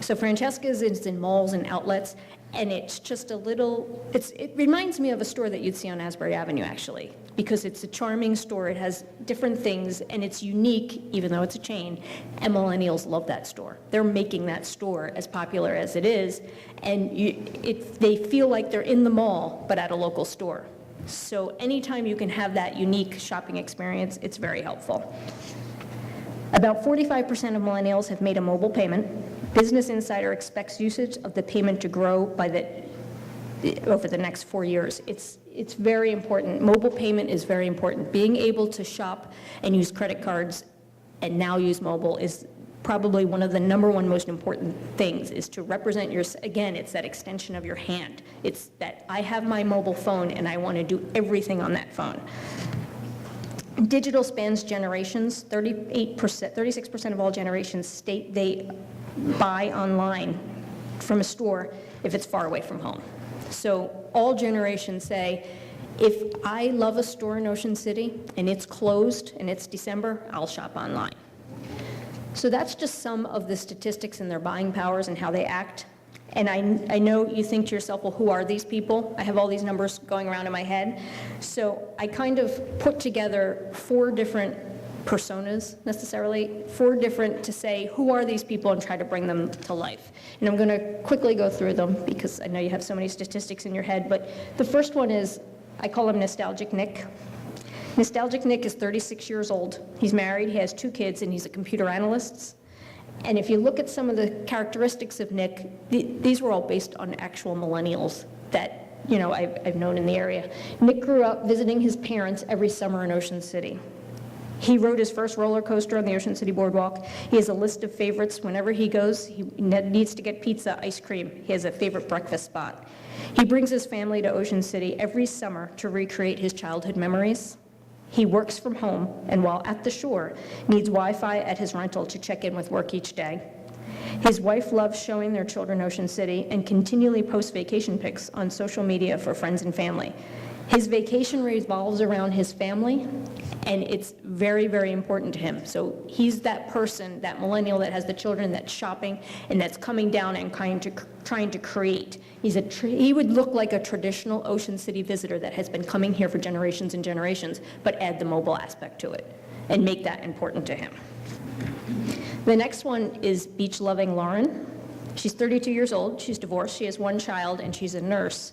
So Francesca's is in malls and outlets, and it's just a little, it reminds me of a store that you'd see on Asbury Avenue, actually, because it's a charming store, it has different things, and it's unique, even though it's a chain, and millennials love that store. They're making that store as popular as it is, and they feel like they're in the mall, but at a local store. So anytime you can have that unique shopping experience, it's very helpful. About 45% of millennials have made a mobile payment. Business Insider expects usage of the payment to grow over the next 4 years. It's very important. Mobile payment is very important. Being able to shop and use credit cards and now use mobile is probably one of the #1 most important things, is to represent again, it's that extension of your hand. It's that I have my mobile phone and I want to do everything on that phone. Digital spans generations. 36% of all generations state they buy online from a store if it's far away from home. So all generations say, if I love a store in Ocean City and it's closed and it's December, I'll shop online. So that's just some of the statistics and their buying powers and how they act. And I know you think to yourself, well, who are these people? I have all these numbers going around in my head. So I kind of put together 4 different personas, necessarily, 4 different to say, who are these people, and try to bring them to life. And I'm going to quickly go through them because I know you have so many statistics in your head, but the first one is, I call him Nostalgic Nick. Nostalgic Nick is 36 years old. He's married, he has 2 kids, and he's a computer analyst. And if you look at some of the characteristics of Nick, these were all based on actual millennials that I've known in the area. Nick grew up visiting his parents every summer in Ocean City. He rode his first roller coaster on the Ocean City Boardwalk. He has a list of favorites. Whenever he goes, he needs to get pizza, ice cream. He has a favorite breakfast spot. He brings his family to Ocean City every summer to recreate his childhood memories. He works from home, and while at the shore, needs Wi-Fi at his rental to check in with work each day. His wife loves showing their children Ocean City and continually posts vacation pics on social media for friends and family. His vacation revolves around his family, and it's very, very important to him. So he's that person, that millennial that has the children, that's shopping, and that's coming down and trying to create. He would look like a traditional Ocean City visitor that has been coming here for generations and generations, but add the mobile aspect to it and make that important to him. The next one is beach-loving Lauren. She's 32 years old, she's divorced, she has 1 child, and she's a nurse.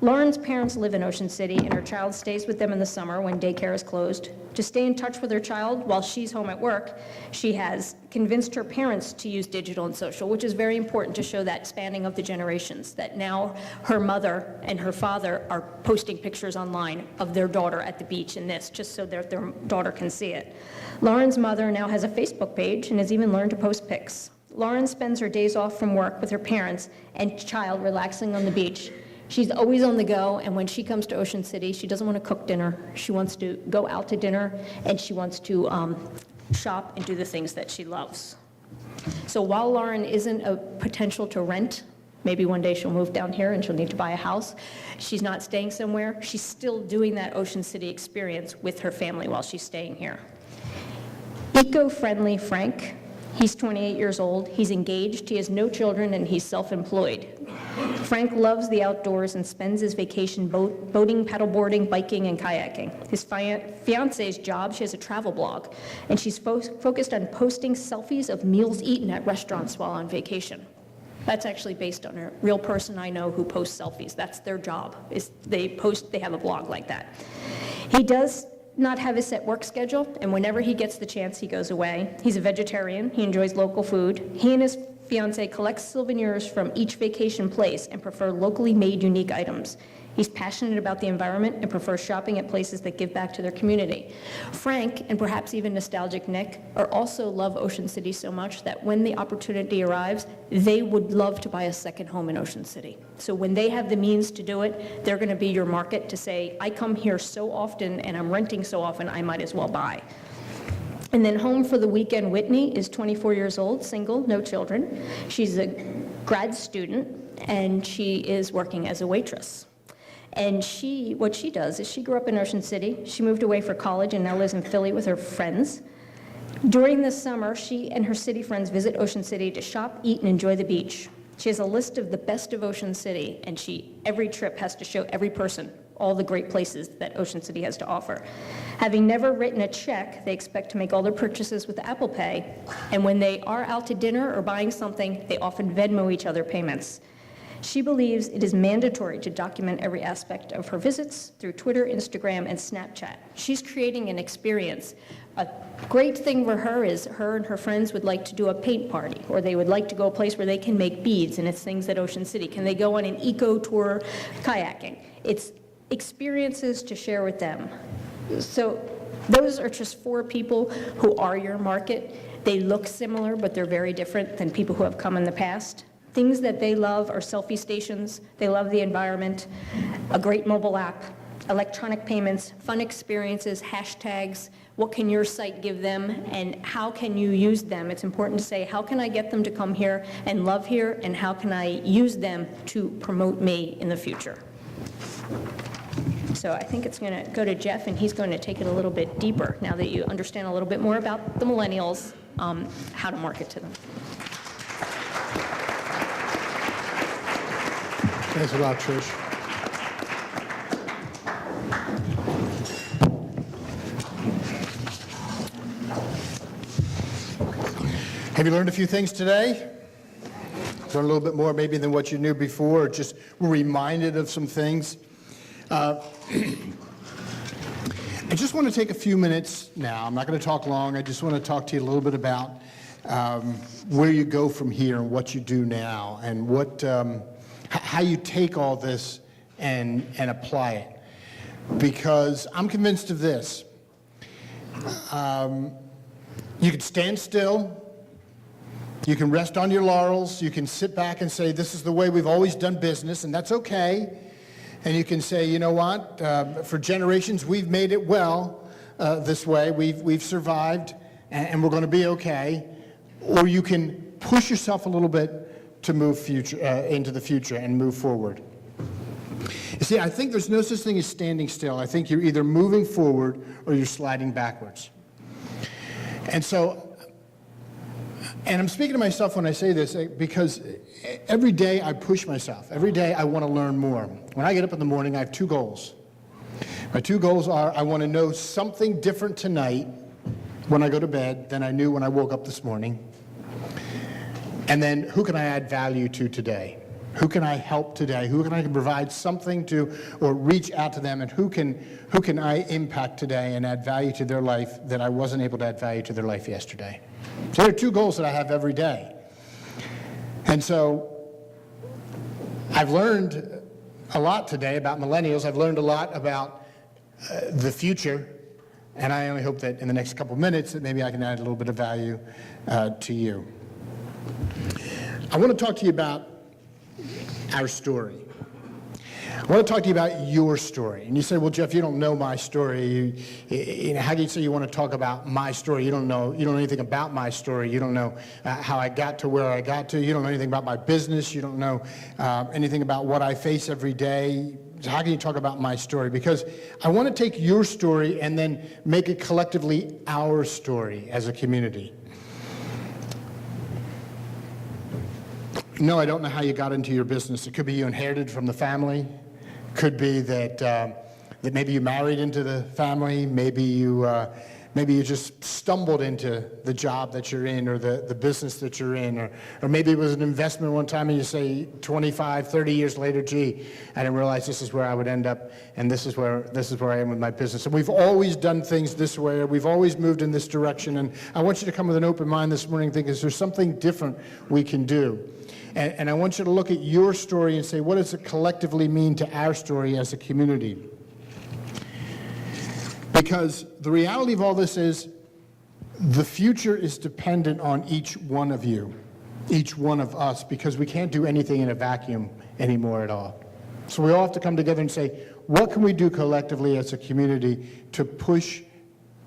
Lauren's parents live in Ocean City, and her child stays with them in the summer when daycare is closed. To stay in touch with her child while she's home at work, she has convinced her parents to use digital and social, which is very important to show that spanning of the generations, that now her mother and her father are posting pictures online of their daughter at the beach and this, just so their daughter can see it. Lauren's mother now has a Facebook page and has even learned to post pics. Lauren spends her days off from work with her parents and child relaxing on the beach. She's always on the go, and when she comes to Ocean City, she doesn't want to cook dinner. She wants to go out to dinner, and she wants to shop and do the things that she loves. So while Lauren isn't a potential to rent Maybe one day she'll move down here and she'll need to buy a house. She's not staying somewhere. She's still doing that Ocean City experience with her family while she's staying here. Eco-friendly Frank. He's 28 years old. He's engaged. He has no children, and he's self-employed. Frank loves the outdoors and spends his vacation boating, paddleboarding, biking, and kayaking. His fiance's job, she has a travel blog, and she's focused on posting selfies of meals eaten at restaurants while on vacation. That's actually based on a real person I know who posts selfies. That's their job, is they have a blog like that. He does not have a set work schedule, and whenever he gets the chance, he goes away. He's a vegetarian. He enjoys local food. He and his fiance collect souvenirs from each vacation place and prefer locally made unique items. He's passionate about the environment and prefers shopping at places that give back to their community. Frank, and perhaps even nostalgic Nick, also love Ocean City so much that when the opportunity arrives, they would love to buy a second home in Ocean City. So when they have the means to do it, they're going to be your market to say, I come here so often and I'm renting so often, I might as well buy. And then home for the weekend, Whitney is 24 years old, single, no children. She's a grad student, and she is working as a waitress. And what she does is she grew up in Ocean City. She moved away for college and now lives in Philly with her friends. During the summer, she and her city friends visit Ocean City to shop, eat, and enjoy the beach. She has a list of the best of Ocean City, and every trip has to show every person all the great places that Ocean City has to offer. Having never written a check, they expect to make all their purchases with Apple Pay, and when they are out to dinner or buying something, they often Venmo each other payments. She believes it is mandatory to document every aspect of her visits through Twitter, Instagram, and Snapchat. She's creating an experience. A great thing for her is her and her friends would like to do a paint party, or they would like to go a place where they can make beads, and it's things at Ocean City. Can they go on an eco tour kayaking? It's experiences to share with them. So those are just 4 people who are your market. They look similar, but they're very different than people who have come in the past. Things that they love are selfie stations. They love the environment, a great mobile app, electronic payments, fun experiences, hashtags. What can your site give them, and how can you use them? It's important to say, how can I get them to come here and love here, and how can I use them to promote me in the future? So I think it's going to go to Jeff, and he's going to take it a little bit deeper now that you understand a little bit more about the millennials, how to market to them. Thanks a lot, Trish. Have you learned a few things today? Learned a little bit more maybe than what you knew before, or just were reminded of some things? I just want to take a few minutes now. I'm not going to talk long. I just want to talk to you a little bit about where you go from here and what you do now, and how you take all this and apply it. Because I'm convinced of this. You can stand still. You can rest on your laurels. You can sit back and say, this is the way we've always done business, and that's okay. And you can say, you know what, for generations we've made it well this way. We've survived, and we're going to be okay. Or you can push yourself a little bit to move into the future and move forward. You see, I think there's no such thing as standing still. I think you're either moving forward or you're sliding backwards. And I'm speaking to myself when I say this, because every day I push myself. Every day I want to learn more. When I get up in the morning, I have 2 goals. My 2 goals are, I want to know something different tonight when I go to bed than I knew when I woke up this morning. And then, who can I add value to today? Who can I help today? Who can I provide something to, or reach out to them, and who can I impact today and add value to their life that I wasn't able to add value to their life yesterday? So there are 2 goals that I have every day. And so I've learned a lot today about millennials. I've learned a lot about the future, and I only hope that in the next couple of minutes that maybe I can add a little bit of value to you. I want to talk to you about our story. I want to talk to you about your story. And you say, well, Jeff, you don't know my story. How can you say you want to talk about my story? You don't know anything about my story. You don't know how I got to where I got to. You don't know anything about my business. You don't know anything about what I face every day. So how can you talk about my story? Because I want to take your story and then make it collectively our story as a community. No, I don't know how you got into your business. It could be you inherited from the family. Could be that maybe you married into the family. Maybe you just stumbled into the job that you're in or the business that you're in. Or maybe it was an investment one time and you say 25, 30 years later, gee, I didn't realize this is where I would end up and this is where I am with my business. And we've always done things this way, or we've always moved in this direction. And I want you to come with an open mind this morning thinking, is there something different we can do? And I want you to look at your story and say, what does it collectively mean to our story as a community? Because the reality of all this is the future is dependent on each one of you, each one of us, because we can't do anything in a vacuum anymore at all. So we all have to come together and say, what can we do collectively as a community to push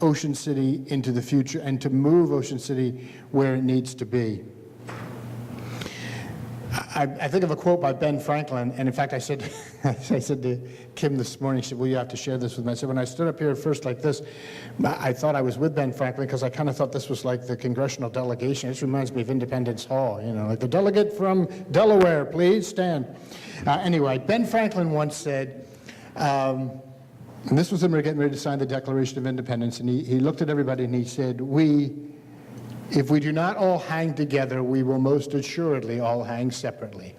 Ocean City into the future and to move Ocean City where it needs to be? I think of a quote by Ben Franklin, and in fact I said to Kim this morning, she said, well, you have to share this with me. I said, when I stood up here at first like this, I thought I was with Ben Franklin because I kind of thought this was like the congressional delegation. This reminds me of Independence Hall, like the delegate from Delaware, please stand. Anyway, Ben Franklin once said, and this was when we were getting ready to sign the Declaration of Independence, and he looked at everybody and he said, if we do not all hang together, we will most assuredly all hang separately.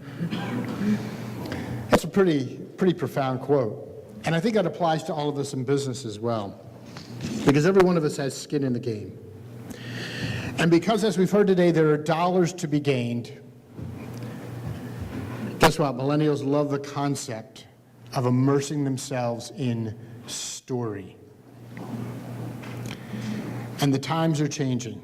That's a pretty profound quote. And I think that applies to all of us in business as well. Because every one of us has skin in the game. And because, as we've heard today, there are dollars to be gained, guess what? Millennials love the concept of immersing themselves in story. And the times are changing.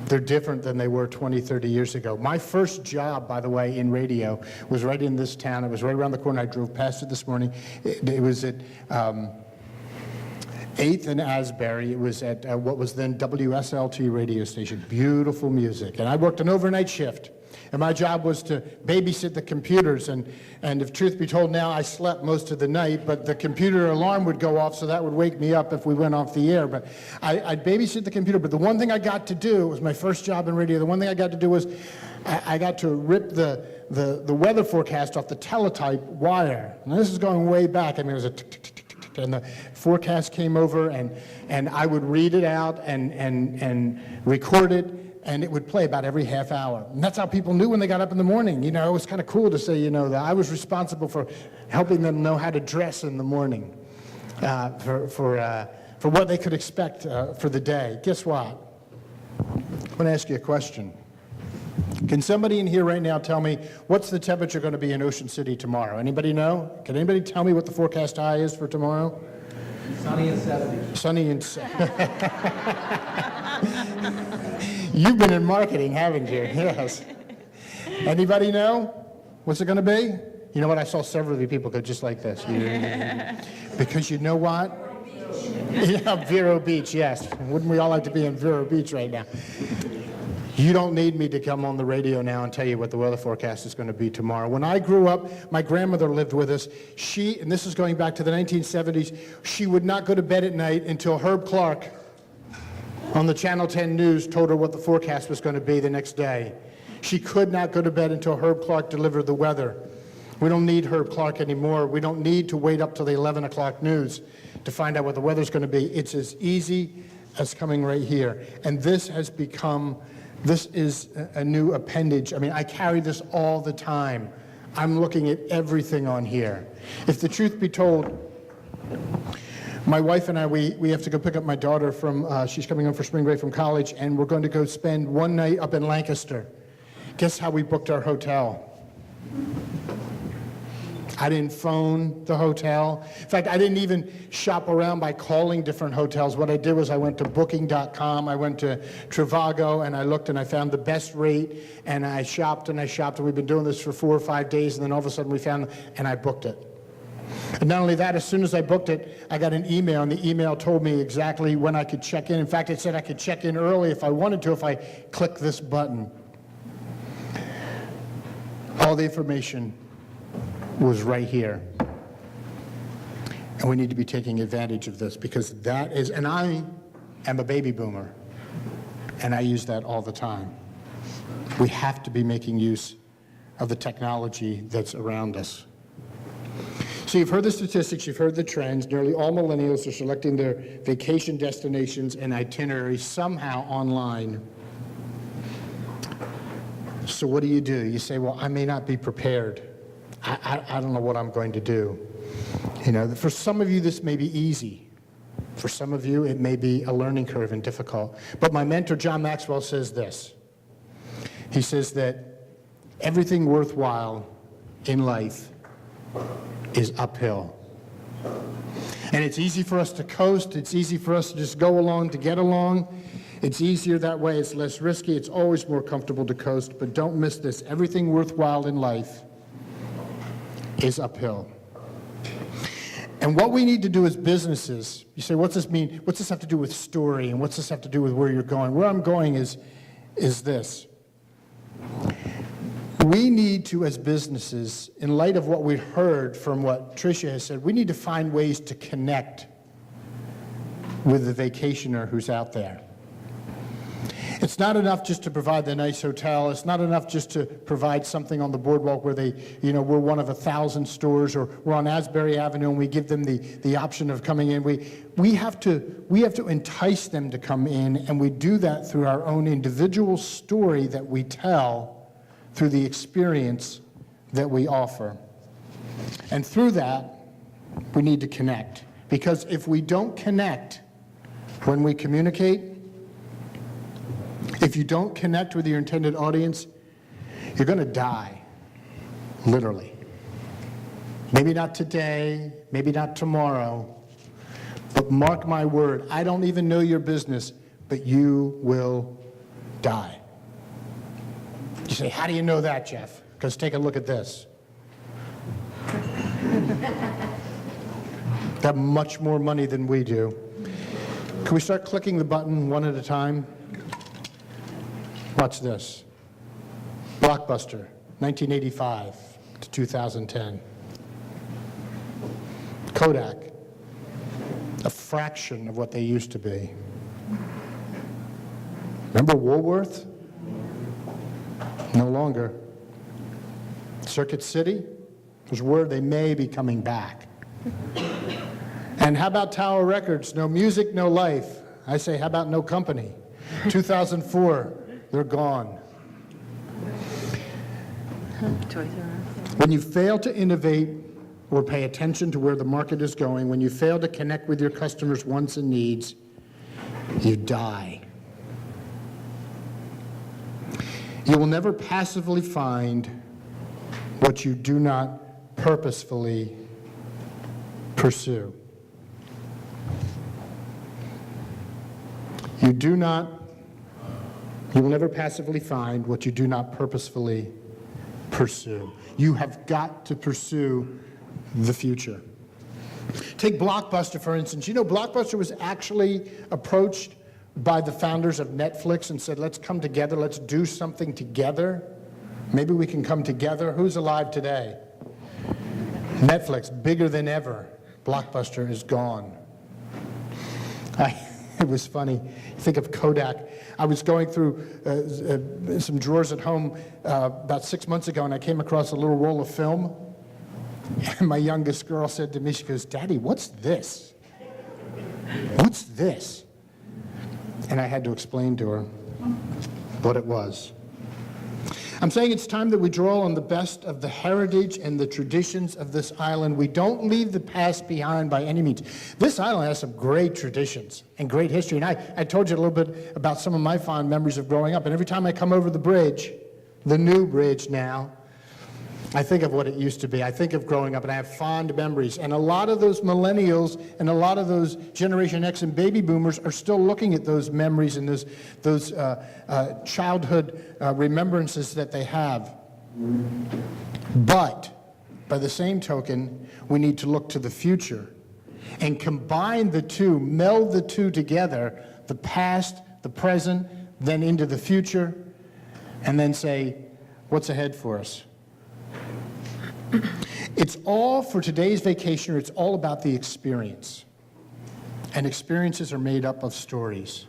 They're different than they were 20, 30 years ago. My first job, by the way, in radio was right in this town. It was right around the corner. I drove past it this morning. It was at 8th and Asbury. It was at what was then WSLT radio station. Beautiful music. And I worked an overnight shift. And my job was to babysit the computers. And if truth be told now, I slept most of the night, but the computer alarm would go off, so that would wake me up if we went off the air. But I'd babysit the computer. But the one thing I got to do, it was my first job in radio, the one thing I got to do was I got to rip the weather forecast off the teletype wire. Now, this is going way back. I mean, it was a tick, tick, tick, tick, tick, and the forecast came over, and I would read it out and record it. And it would play about every half hour. And that's how people knew when they got up in the morning. It was kind of cool to say, that I was responsible for helping them know how to dress in the morning for what they could expect for the day. Guess what? I'm going to ask you a question. Can somebody in here right now tell me what's the temperature going to be in Ocean City tomorrow? Anybody know? Can anybody tell me what the forecast high is for tomorrow? Sunny and 70. Sunny and 70. You've been in marketing, haven't you? Yes. Anybody know? What's it going to be? You know what? I saw several of you people go just like this. Because you know what? Yeah, Vero Beach, yes. Wouldn't we all like to be in Vero Beach right now? You don't need me to come on the radio now and tell you what the weather forecast is going to be tomorrow. When I grew up, my grandmother lived with us. And this is going back to the 1970s, she would not go to bed at night until Herb Clark on the Channel 10 News told her what the forecast was going to be the next day. She could not go to bed until Herb Clark delivered the weather. We don't need Herb Clark anymore. We don't need to wait up till the 11 o'clock news to find out what the weather's going to be. It's as easy as coming right here. And this is a new appendage. I mean, I carry this all the time. I'm looking at everything on here. If the truth be told, my wife and I, we have to go pick up my daughter from, she's coming home for spring break from college, and we're going to go spend one night up in Lancaster. Guess how we booked our hotel? I didn't phone the hotel. In fact, I didn't even shop around by calling different hotels. What I did was I went to booking.com, I went to Trivago, and I looked and I found the best rate, and I shopped, and we've been doing this for 4 or 5 days, and then all of a sudden we found, and I booked it. And not only that, as soon as I booked it, I got an email, and the email told me exactly when I could check in. In fact, it said I could check in early if I wanted to, if I click this button. All the information was right here. And we need to be taking advantage of this, because that is, and I am a baby boomer, and I use that all the time. We have to be making use of the technology that's around us. So you've heard the statistics, you've heard the trends. Nearly all millennials are selecting their vacation destinations and itineraries somehow online. So what do? You say, well, I may not be prepared. I don't know what I'm going to do. You know, for some of you, this may be easy. For some of you, it may be a learning curve and difficult. But my mentor, John Maxwell, says this. He says that everything worthwhile in life is uphill. And it's easy for us to coast. It's easy for us to just go along to get along. It's easier that way. It's less risky. It's always more comfortable to coast. But don't miss this. Everything worthwhile in life is uphill. And what we need to do as businesses, you say, what's this mean? What's this have to do with story? And what's this have to do with where you're going? Where I'm going is this. We need to, as businesses, in light of what we've heard from what Tricia has said, we need to find ways to connect with the vacationer who's out there. It's not enough just to provide the nice hotel. It's not enough just to provide something on the boardwalk where they, you know, we're one of 1,000 stores, or we're on Asbury Avenue and we give them the option of coming in. We have to entice them to come in, and we do that through our own individual story that we tell, through the experience that we offer. And through that, we need to connect. Because if we don't connect when we communicate, if you don't connect with your intended audience, you're going to die, literally. Maybe not today, maybe not tomorrow, but mark my word, I don't even know your business, but you will die. You say, how do you know that, Jeff? Because take a look at this. They have much more money than we do. Can we start clicking the button one at a time? Watch this. Blockbuster, 1985 to 2010. Kodak, a fraction of what they used to be. Remember Woolworth? No longer. Circuit City, there's word they may be coming back. And how about Tower Records? No music, no life. I say, how about no company? 2004, they're gone. Toys R Us. When you fail to innovate or pay attention to where the market is going, when you fail to connect with your customers' wants and needs, you die. You will never passively find what you do not purposefully pursue. You will never passively find what you do not purposefully pursue. You have got to pursue the future. Take Blockbuster, for instance. You know, Blockbuster was actually approached by the founders of Netflix and said, let's come together, let's do something together. Maybe we can come together. Who's alive today? Netflix, bigger than ever. Blockbuster is gone. It was funny. Think of Kodak. I was going through some drawers at home about 6 months ago, and I came across a little roll of film. And my youngest girl said to me, she goes, Daddy, what's this? What's this? And I had to explain to her what it was. I'm saying it's time that we draw on the best of the heritage and the traditions of this island. We don't leave the past behind by any means. This island has some great traditions and great history. And I told you a little bit about some of my fond memories of growing up. And every time I come over the bridge, the new bridge now, I think of what it used to be. I think of growing up, and I have fond memories. And a lot of those millennials and a lot of those Generation X and baby boomers are still looking at those memories and those childhood remembrances that they have. But By the same token, we need to look to the future and combine the two, meld the two together, the past, the present, then into the future, and then say, what's ahead for us? It's all, for today's vacationer, it's all about the experience. And experiences are made up of stories.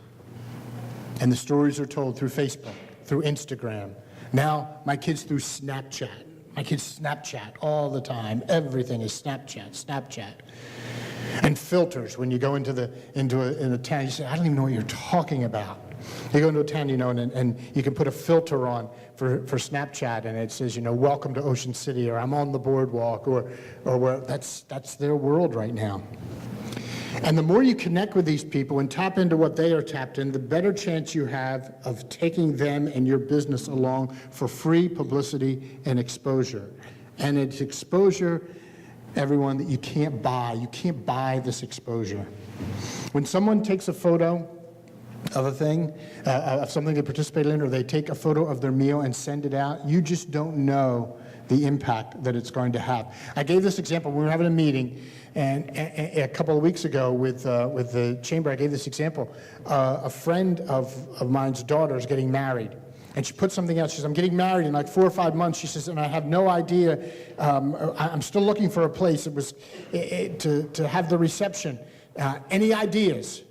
And the stories are told through Facebook, through Instagram. Now, my kids through Snapchat. My kids Snapchat all the time. Everything is Snapchat. And filters. When you go into a town, you say, I don't even know what you're talking about. You go into a town, and you can put a filter on for Snapchat, and it says, welcome to Ocean City, or I'm on the boardwalk, or where that's their world right now. And the more you connect with these people and tap into what they are tapped in, the better chance you have of taking them and your business along for free publicity and exposure. And it's exposure, everyone, that you can't buy. You can't buy this exposure. When someone takes a photo of a thing, of something they participated in, or they take a photo of their meal and send it out, you just don't know the impact that it's going to have. I gave this example. We were having a meeting and a couple of weeks ago with the chamber. I gave this example. A friend of mine's daughter is getting married. And she put something out. She says, I'm getting married in like 4 or 5 months. She says, and I have no idea. I'm still looking for a place. It was to have the reception. Any ideas?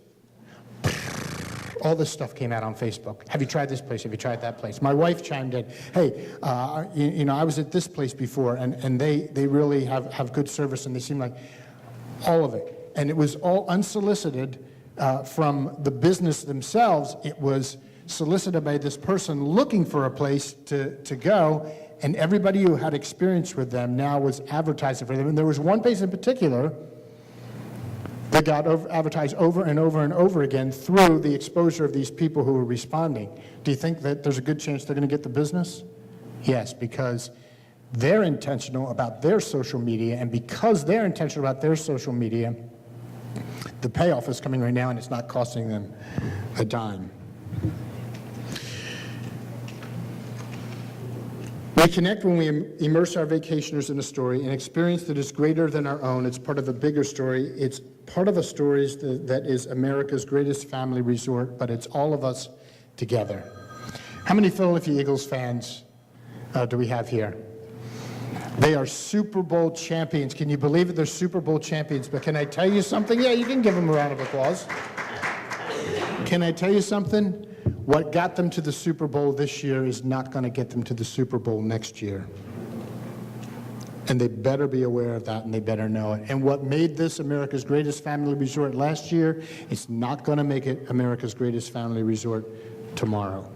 All this stuff came out on Facebook. Have you tried this place? Have you tried that place? My wife chimed in. Hey, I was at this place before, and they really have good service, and they seem like all of it. And it was all unsolicited from the business themselves. It was solicited by this person looking for a place to go, and everybody who had experience with them now was advertising for them. And there was one place in particular that got advertised over and over and over again through the exposure of these people who were responding. Do you think that there's a good chance they're going to get the business? Yes, because they're intentional about their social media, and because they're intentional about their social media, the payoff is coming right now, and it's not costing them a dime. We connect when we immerse our vacationers in a story, an experience that is greater than our own. It's part of a bigger story. It's part of a story that is America's greatest family resort, but it's all of us together. How many Philadelphia Eagles fans do we have here? They are Super Bowl champions. Can you believe it? They're Super Bowl champions. But can I tell you something? Yeah, you can give them a round of applause. Can I tell you something? What got them to the Super Bowl this year is not going to get them to the Super Bowl next year. And they better be aware of that, and they better know it. And what made this America's greatest family resort last year, it's not going to make it America's greatest family resort tomorrow.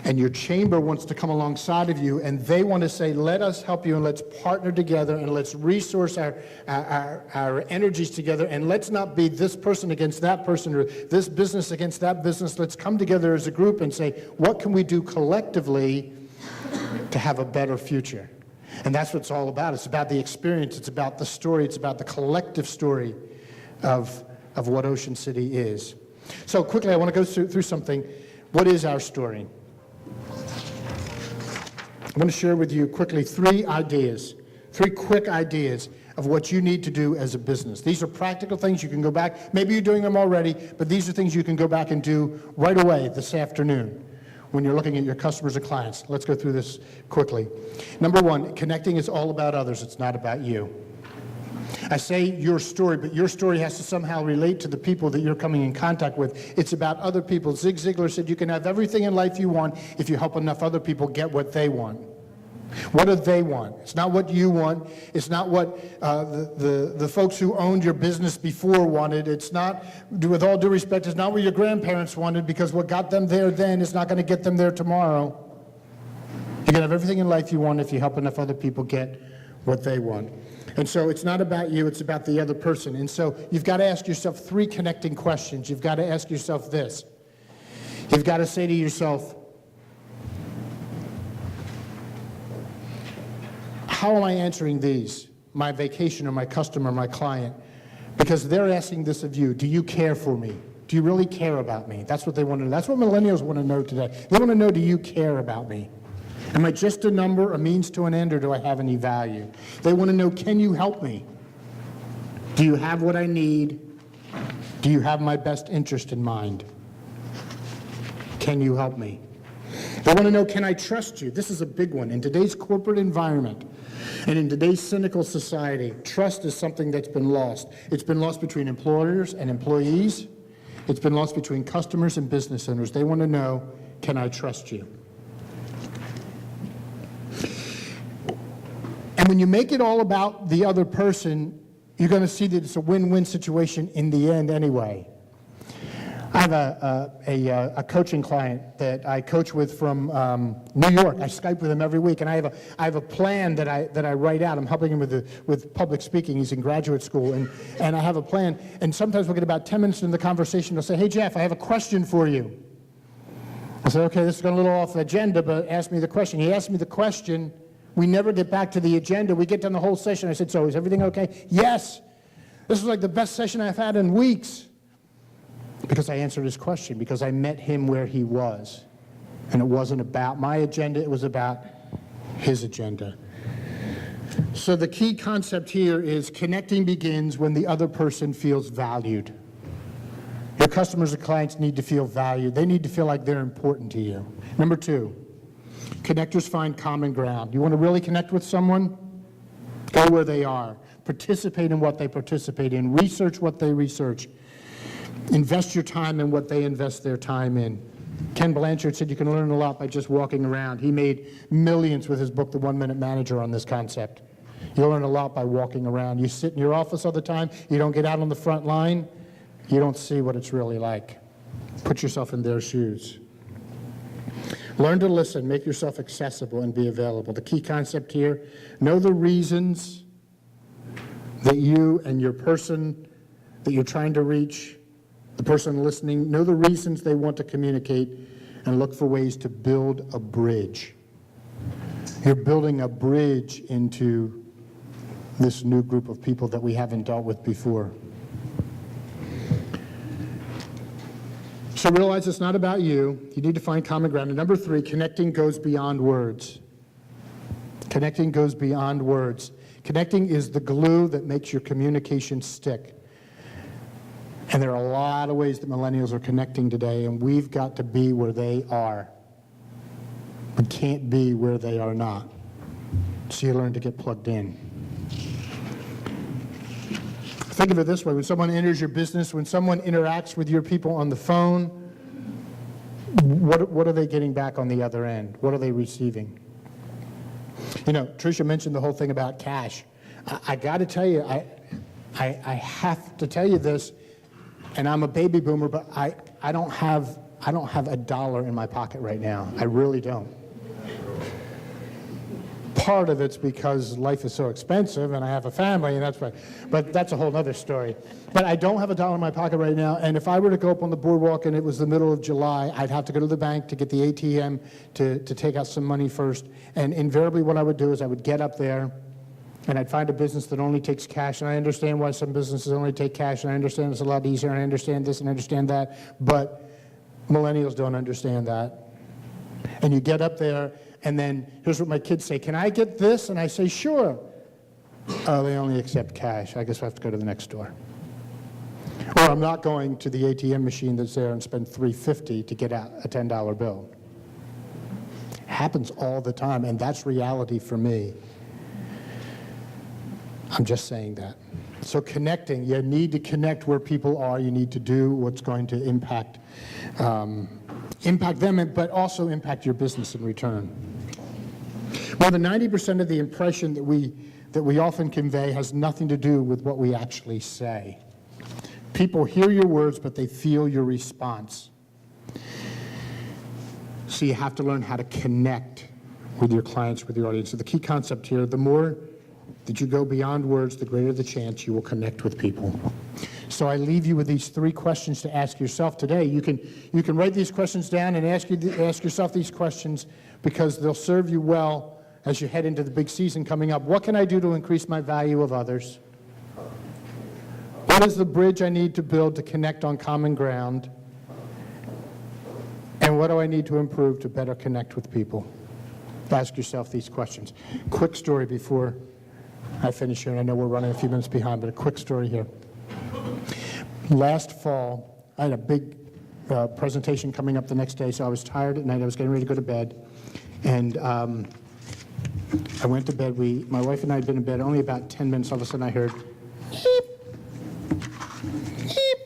And your chamber wants to come alongside of you, and they want to say, let us help you, and let's partner together, and let's resource our energies together, and let's not be this person against that person, or this business against that business. Let's come together as a group and say, what can we do collectively to have a better future? And that's what it's all about. It's about the experience. It's about the story. It's about the collective story of what Ocean City is. So quickly, I want to go through something. What is our story? I want to share with you quickly three quick ideas of what you need to do as a business. These are practical things. You can go back. Maybe you're doing them already, but these are things you can go back and do right away this afternoon when you're looking at your customers and clients. Let's go through this quickly. Number one, connecting is all about others. It's not about you. I say your story, but your story has to somehow relate to the people that you're coming in contact with. It's about other people. Zig Ziglar said you can have everything in life you want if you help enough other people get what they want. What do they want? It's not what you want. It's not what the folks who owned your business before wanted. It's not, with all due respect, it's not what your grandparents wanted, because what got them there then is not going to get them there tomorrow. You can have everything in life you want if you help enough other people get what they want. And so it's not about you, it's about the other person. And so you've got to ask yourself three connecting questions. You've got to ask yourself this. You've got to say to yourself, how am I answering these? My vacationer, my customer, my client? Because they're asking this of you. Do you care for me? Do you really care about me? That's what they want to know. That's what millennials want to know today. They want to know, do you care about me? Am I just a number, a means to an end, or do I have any value? They want to know, can you help me? Do you have what I need? Do you have my best interest in mind? Can you help me? They want to know, can I trust you? This is a big one. In today's corporate environment and in today's cynical society, trust is something that's been lost. It's been lost between employers and employees. It's been lost between customers and business owners. They want to know, can I trust you? And when you make it all about the other person, you're going to see that it's a win-win situation in the end anyway. I have a coaching client that I coach with from New York. I Skype with him every week, and I have a plan that I write out. I'm helping him with public speaking. He's in graduate school, and I have a plan. And sometimes we'll get about 10 minutes into the conversation. He'll say, "Hey, Jeff, I have a question for you." I say, "Okay, this is going a little off the agenda, but ask me the question." He asked me the question. We never get back to the agenda. We get done the whole session. I said, "So is everything okay?" "Yes. This was like the best session I've had in weeks." Because I answered his question, because I met him where he was. And it wasn't about my agenda, it was about his agenda. So the key concept here is connecting begins when the other person feels valued. Your customers or clients need to feel valued. They need to feel like they're important to you. Number 2, connectors find common ground. You want to really connect with someone? Go where they are. Participate in what they participate in. Research what they research. Invest your time in what they invest their time in. Ken Blanchard said you can learn a lot by just walking around. He made millions with his book, The 1 Minute Manager, on this concept. You'll learn a lot by walking around. You sit in your office all the time, you don't get out on the front line, you don't see what it's really like. Put yourself in their shoes. Learn to listen, make yourself accessible, and be available. The key concept here, know the reasons that you and your person that you're trying to reach, the person listening, know the reasons they want to communicate, and look for ways to build a bridge. You're building a bridge into this new group of people that we haven't dealt with before. So realize it's not about you. You need to find common ground. And number 3, connecting goes beyond words. Connecting goes beyond words. Connecting is the glue that makes your communication stick. And there are a lot of ways that millennials are connecting today, and we've got to be where they are. We can't be where they are not. So you learn to get plugged in. Think of it this way. When someone enters your business, when someone interacts with your people on the phone, what are they getting back on the other end? What are they receiving? You know, Tricia mentioned the whole thing about cash. I got to tell you, I have to tell you this, and I'm a baby boomer, but I don't have $1 in my pocket right now. I really don't. Part of it's because life is so expensive and I have a family, and that's why. But that's a whole other story. But I don't have $1 in my pocket right now, and if I were to go up on the boardwalk and it was the middle of July, I'd have to go to the bank to get the ATM to take out some money first. And invariably what I would do is I would get up there and I'd find a business that only takes cash, and I understand why some businesses only take cash, and I understand it's a lot easier, and I understand this and I understand that, but millennials don't understand that. And you get up there, and then here's what my kids say, "Can I get this?" And I say, "Sure." "Oh, they only accept cash. I guess I have to go to the next store." Or I'm not going to the ATM machine that's there and spend $3.50 to get out a $10 bill. It happens all the time, and that's reality for me. I'm just saying that. So connecting, you need to connect where people are. You need to do what's going to impact them, but also impact your business in return. More than 90% of the impression that we often convey has nothing to do with what we actually say. People hear your words, but they feel your response. So you have to learn how to connect with your clients, with your audience. So the key concept here, the more that you go beyond words, the greater the chance you will connect with people. So I leave you with these 3 questions to ask yourself today. You can write these questions down and ask yourself these questions, because they'll serve you well as you head into the big season coming up. What can I do to increase my value of others? What is the bridge I need to build to connect on common ground? And what do I need to improve to better connect with people? ask yourself these questions. Quick story before I finish here, and I know we're running a few minutes behind, but a quick story here. Last fall, I had a big presentation coming up the next day, so I was tired at night. I was getting ready to go to bed, and I went to bed. My wife and I had been in bed only about 10 minutes. All of a sudden, I heard, beep, beep,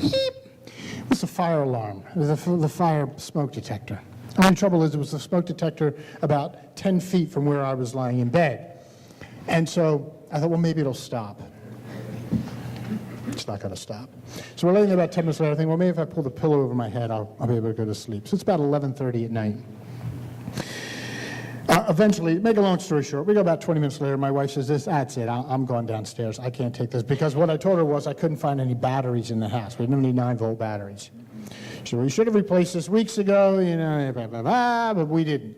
beep. It was the fire alarm. It was the fire smoke detector. The only trouble is it was the smoke detector about 10 feet from where I was lying in bed. And so I thought, well, maybe it'll stop. It's not going to stop. So we're laying there about 10 minutes later. I think, well, maybe if I pull the pillow over my head, I'll be able to go to sleep. So it's about 11:30 at night. Eventually, make a long story short, we go about 20 minutes later. My wife says, that's it. I'm going downstairs. I can't take this. Because what I told her was I couldn't find any batteries in the house. We didn't have any 9-volt batteries. She said, we should have replaced this weeks ago, blah, blah, blah, but we didn't.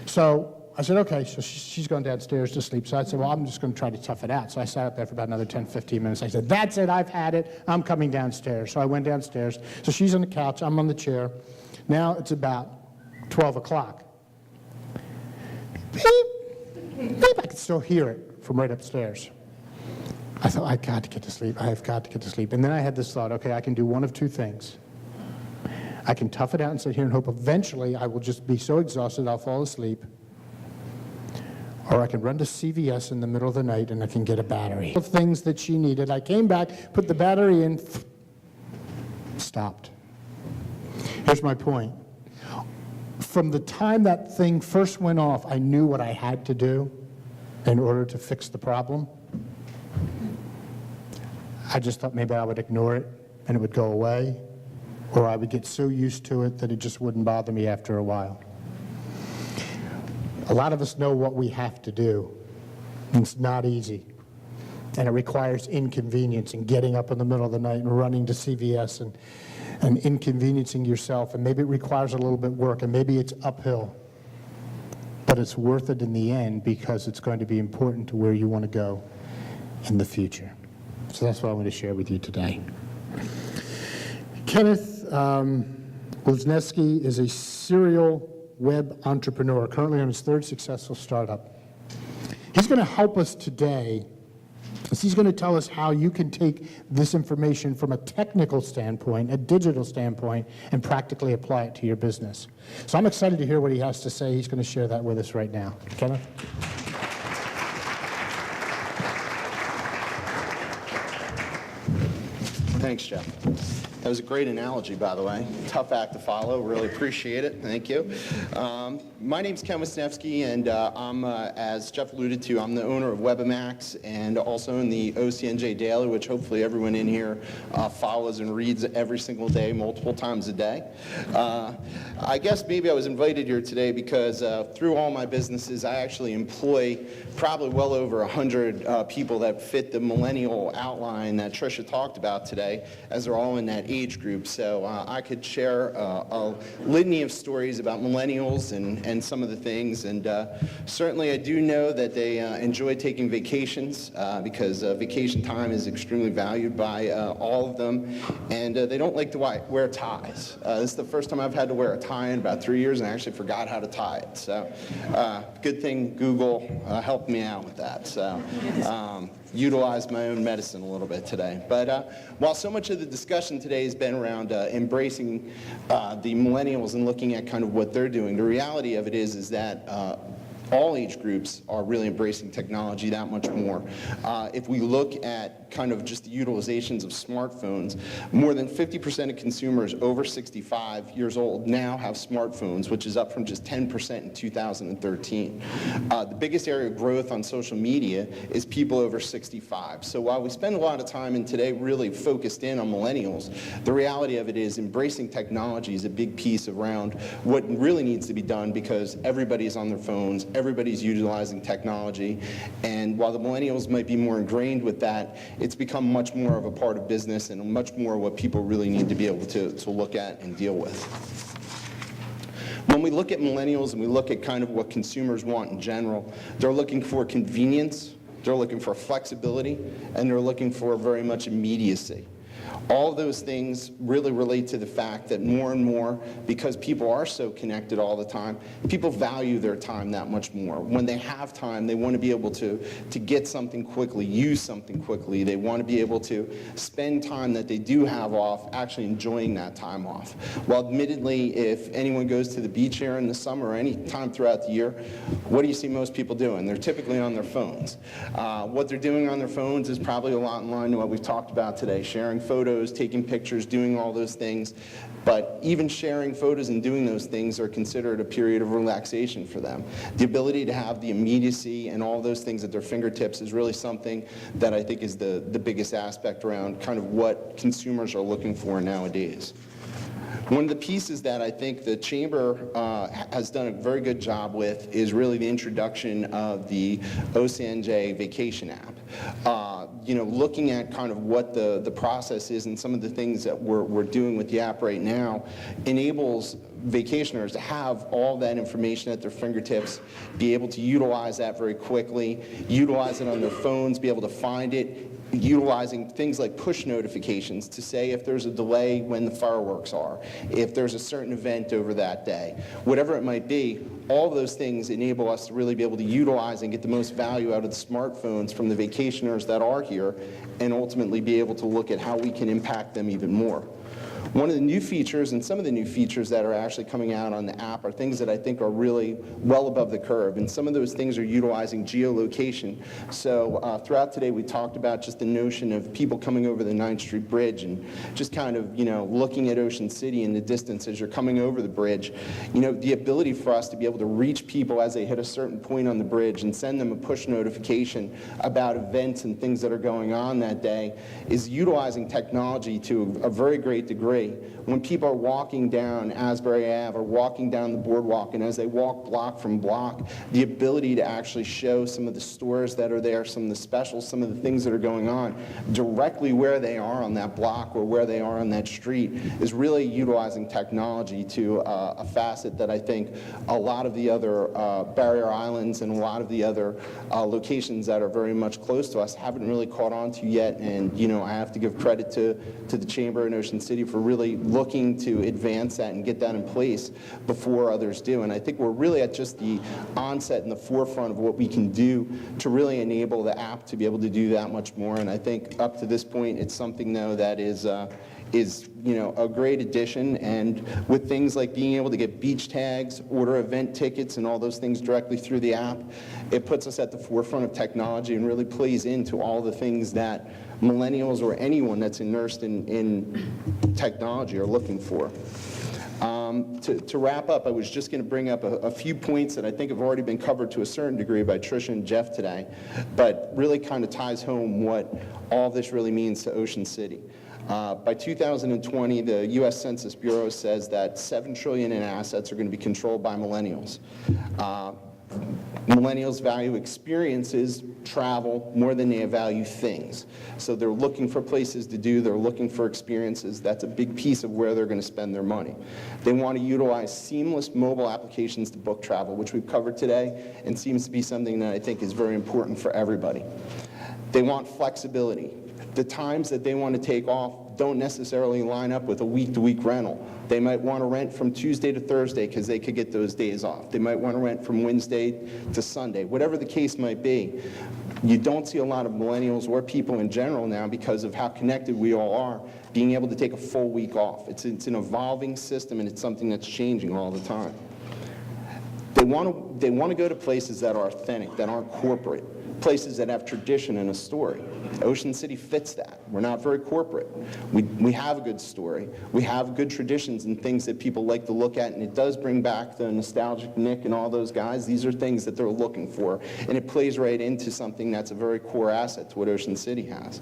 So I said, okay, so she's going downstairs to sleep. So I said, well, I'm just going to try to tough it out. So I sat up there for about another 10, 15 minutes. I said, that's it, I've had it. I'm coming downstairs. So I went downstairs. So she's on the couch, I'm on the chair. Now it's about 12 o'clock. Beep, beep, I can still hear it from right upstairs. I thought, I've got to get to sleep. I have got to get to sleep. And then I had this thought, okay, I can do one of two things. I can tough it out and sit here and hope eventually I will just be so exhausted I'll fall asleep. Or I can run to CVS in the middle of the night and I can get a battery. The things that she needed. I came back, put the battery in, stopped. Here's my point. From the time that thing first went off, I knew what I had to do in order to fix the problem. I just thought maybe I would ignore it and it would go away, or I would get so used to it that it just wouldn't bother me after a while. A lot of us know what we have to do. It's not easy. And it requires inconvenience and getting up in the middle of the night and running to CVS and inconveniencing yourself. And maybe it requires a little bit of work, and maybe it's uphill. But it's worth it in the end because it's going to be important to where you want to go in the future. So that's what I want to share with you today. Kenneth Wisniewski is a serial web entrepreneur, currently on his third successful startup. He's going to help us today. He's going to tell us how you can take this information from a technical standpoint, a digital standpoint, and practically apply it to your business. So I'm excited to hear what he has to say. He's going to share that with us right now. Kenneth? Thanks, Jeff. That was a great analogy, by the way. Tough act to follow. Really appreciate it. Thank you. My name's Ken Wisniewski, and I'm, as Jeff alluded to, I'm the owner of WebMax and also in the OCNJ Daily, which hopefully everyone in here follows and reads every single day, multiple times a day. I guess maybe I was invited here today because through all my businesses, I actually employ probably well over 100 people that fit the millennial outline that Tricia talked about today, as they're all in that age group. So I could share a litany of stories about millennials and some of the things. And certainly I do know that they enjoy taking vacations because vacation time is extremely valued by all of them. And they don't like to wear ties. This is the first time I've had to wear a tie in about 3 years, and I actually forgot how to tie it. So good thing Google helped me out with that. So utilized my own medicine a little bit today. But while so much of the discussion today has been around embracing the millennials and looking at kind of what they're doing, the reality of it is that all age groups are really embracing technology that much more. If we look at kind of just the utilizations of smartphones, more than 50% of consumers over 65 years old now have smartphones, which is up from just 10% in 2013. The biggest area of growth on social media is people over 65. So while we spend a lot of time in today really focused in on millennials, the reality of it is embracing technology is a big piece around what really needs to be done because everybody's on their phones, everybody's utilizing technology, and while the millennials might be more ingrained with that, it's become much more of a part of business and much more what people really need to be able to look at and deal with. When we look at millennials and we look at kind of what consumers want in general, they're looking for convenience, they're looking for flexibility, and they're looking for very much immediacy. All of those things really relate to the fact that more and more, because people are so connected all the time, people value their time that much more. When they have time, they want to be able to get something quickly, use something quickly. They want to be able to spend time that they do have off actually enjoying that time off. Well, admittedly, if anyone goes to the beach here in the summer or any time throughout the year, what do you see most people doing? They're typically on their phones. What they're doing on their phones is probably a lot in line to what we've talked about today, sharing photos, taking pictures, doing all those things. But even sharing photos and doing those things are considered a period of relaxation for them. The ability to have the immediacy and all those things at their fingertips is really something that I think is the biggest aspect around kind of what consumers are looking for nowadays. One of the pieces that I think the Chamber has done a very good job with is really the introduction of the OCNJ vacation app. Looking at kind of what the process is and some of the things that we're doing with the app right now enables vacationers to have all that information at their fingertips, be able to utilize that very quickly, utilize it on their phones, be able to find it, utilizing things like push notifications to say if there's a delay when the fireworks are, if there's a certain event over that day, whatever it might be. All of those things enable us to really be able to utilize and get the most value out of the smartphones from the vacationers that are here, and ultimately be able to look at how we can impact them even more. One of the new features, and some of the new features that are actually coming out on the app, are things that I think are really well above the curve, and some of those things are utilizing geolocation. So throughout today we talked about just the notion of people coming over the 9th Street Bridge and just kind of, looking at Ocean City in the distance as you're coming over the bridge. The ability for us to be able to reach people as they hit a certain point on the bridge and send them a push notification about events and things that are going on that day is utilizing technology to a very great degree. When people are walking down Asbury Ave or walking down the boardwalk, and as they walk block from block, the ability to actually show some of the stores that are there, some of the specials, some of the things that are going on directly where they are on that block or where they are on that street is really utilizing technology to a facet that I think a lot of the other barrier islands and a lot of the other locations that are very much close to us haven't really caught on to yet. And I have to give credit to the Chamber in Ocean City for really looking to advance that and get that in place before others do. And I think we're really at just the onset and the forefront of what we can do to really enable the app to be able to do that much more. And I think up to this point, it's something, though, that is a great addition. And with things like being able to get beach tags, order event tickets, and all those things directly through the app, it puts us at the forefront of technology and really plays into all the things that millennials or anyone that's immersed in technology are looking for. To wrap up, I was just going to bring up a few points that I think have already been covered to a certain degree by Tricia and Jeff today, but really kind of ties home what all this really means to Ocean City. By 2020, the U.S. Census Bureau says that $7 trillion in assets are going to be controlled by millennials. Millennials value experiences, travel, more than they value things. So they're looking for places to do, they're looking for experiences. That's a big piece of where they're going to spend their money. They want to utilize seamless mobile applications to book travel, which we've covered today, and seems to be something that I think is very important for everybody. They want flexibility. The times that they want to take off don't necessarily line up with a week-to-week rental. They might want to rent from Tuesday to Thursday because they could get those days off. They might want to rent from Wednesday to Sunday. Whatever the case might be, you don't see a lot of millennials or people in general now, because of how connected we all are, being able to take a full week off. It's an evolving system, and it's something that's changing all the time. They want to go to places that are authentic, that aren't corporate, places that have tradition and a story. Ocean City fits that. We're not very corporate. We have a good story. We have good traditions and things that people like to look at, and it does bring back the nostalgic Nick and all those guys. These are things that they're looking for, and it plays right into something that's a very core asset to what Ocean City has.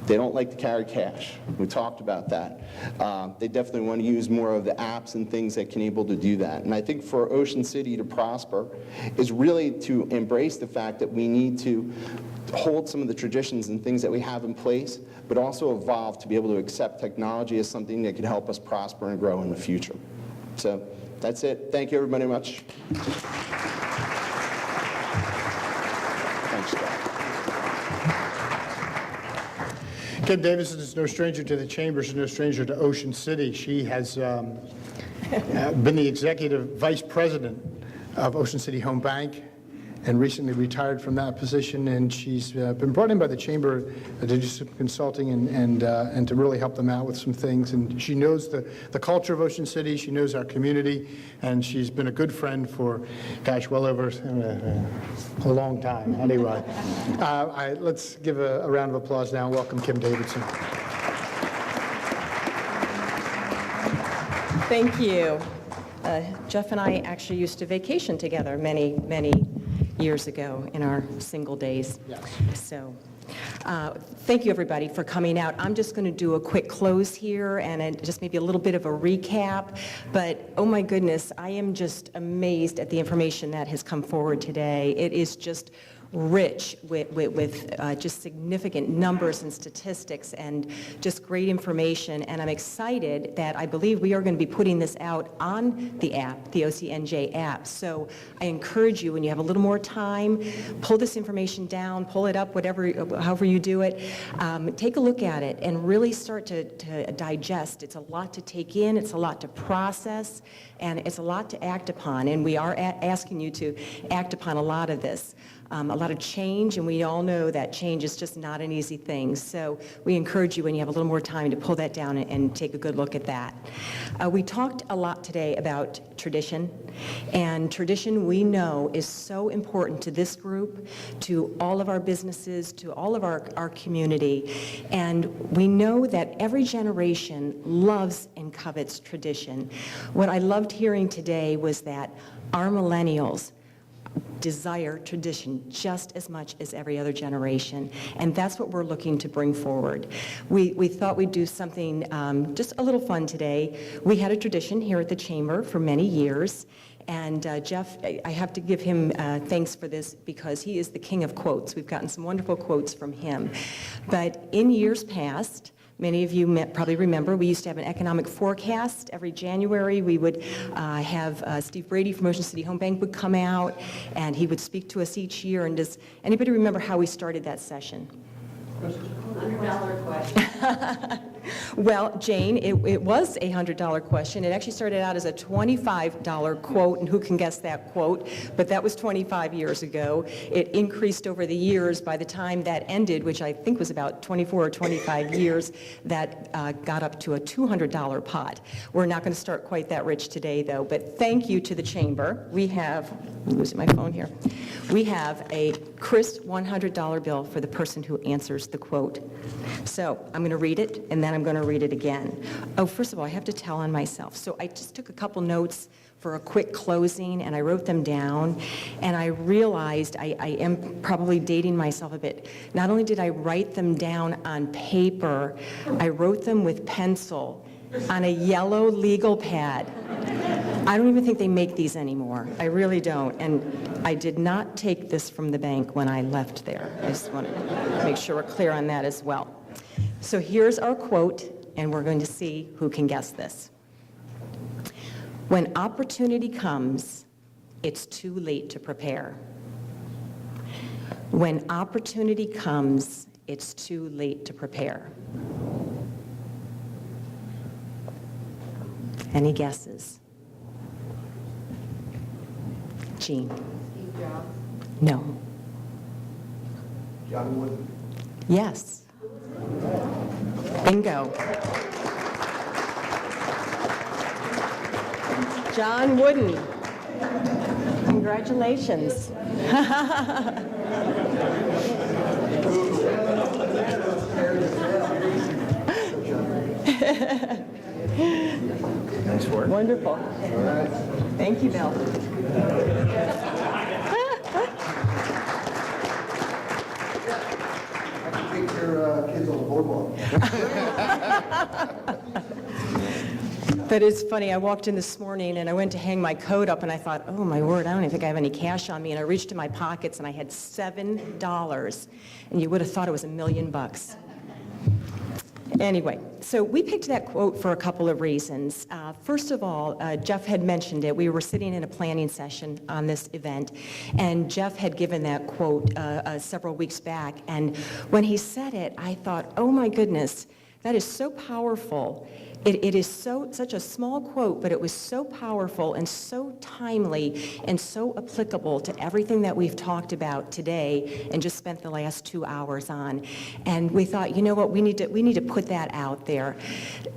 They don't like to carry cash. We talked about that. They definitely want to use more of the apps and things that can able to do that. And I think for Ocean City to prosper is really to embrace the fact that we need to hold some of the traditions and things that we have in place, but also evolve to be able to accept technology as something that can help us prosper and grow in the future. So that's it. Thank you everybody much. Thanks, Scott. Kim Davidson is no stranger to the chamber. She's no stranger to Ocean City. She has been the executive vice president of Ocean City Home Bank and recently retired from that position. And she's been brought in by the chamber to do some consulting and to really help them out with some things. And she knows the culture of Ocean City. She knows our community. And she's been a good friend for, gosh, well over a long time. Anyway, let's give a round of applause now and welcome Kim Davidson. Thank you. Jeff and I actually used to vacation together many, many years ago in our single days. Yes. So, thank you everybody for coming out. I'm just going to do a quick close here and just maybe a little bit of a recap. But oh my goodness, I am just amazed at the information that has come forward today. It is just rich with just significant numbers and statistics and just great information. And I'm excited that I believe we are going to be putting this out on the app, the OCNJ app. So I encourage you, when you have a little more time, pull this information down, pull it up, however you do it. Take a look at it and really start to digest. It's a lot to take in, it's a lot to process, and it's a lot to act upon. And we are asking you to act upon a lot of this. A lot of change, and we all know that change is just not an easy thing. So we encourage you, when you have a little more time, to pull that down and take a good look at that. We talked a lot today about tradition, and tradition we know is so important to this group, to all of our businesses, to all of our community. And we know that every generation loves and covets tradition. What I loved hearing today was that our millennials desire tradition just as much as every other generation, and that's what we're looking to bring forward. We thought we'd do something just a little fun today. We had a tradition here at the Chamber for many years, and Jeff, I have to give him thanks for this because he is the king of quotes. We've gotten some wonderful quotes from him. But in years past, many of you probably remember, we used to have an economic forecast. Every January, we would have Steve Brady from Ocean City Home Bank would come out, and he would speak to us each year. And does anybody remember how we started that session? $100 question. Well, Jane, it was a $100 question. It actually started out as a $25 quote, and who can guess that quote? But that was 25 years ago. It increased over the years. By the time that ended, which I think was about 24 or 25 years, that got up to a $200 pot. We're not going to start quite that rich today, though. But thank you to the Chamber. We have, I'm losing my phone here. We have a crisp $100 bill for the person who answers the quote. So I'm going to read it, and then I'm going to read it again. Oh, first of all, I have to tell on myself. So I just took a couple notes for a quick closing, and I wrote them down, and I realized I am probably dating myself a bit. Not only did I write them down on paper, I wrote them with pencil on a yellow legal pad. I don't even think they make these anymore. I really don't. And I did not take this from the bank when I left there. I just want to make sure we're clear on that as well. So here's our quote, and we're going to see who can guess this. When opportunity comes, it's too late to prepare. When opportunity comes, it's too late to prepare. Any guesses? Jean? Steve Jobs. No. John Wooden. Yes. Bingo. John Wooden. Congratulations. Nice work. Wonderful. Thank you, Bill. Take your kids on the boardwalk. But it's funny, I walked in this morning and I went to hang my coat up and I thought, oh my word, I don't even think I have any cash on me. And I reached in my pockets and I had $7. And you would have thought it was $1 million. Anyway, so we picked that quote for a couple of reasons. First of all, Jeff had mentioned it. We were sitting in a planning session on this event, and Jeff had given that quote several weeks back. And when he said it, I thought, oh my goodness, that is so powerful. It is such a small quote, but it was so powerful and so timely and so applicable to everything that we've talked about today and just spent the last 2 hours on. And we thought, you know what, we need to put that out there.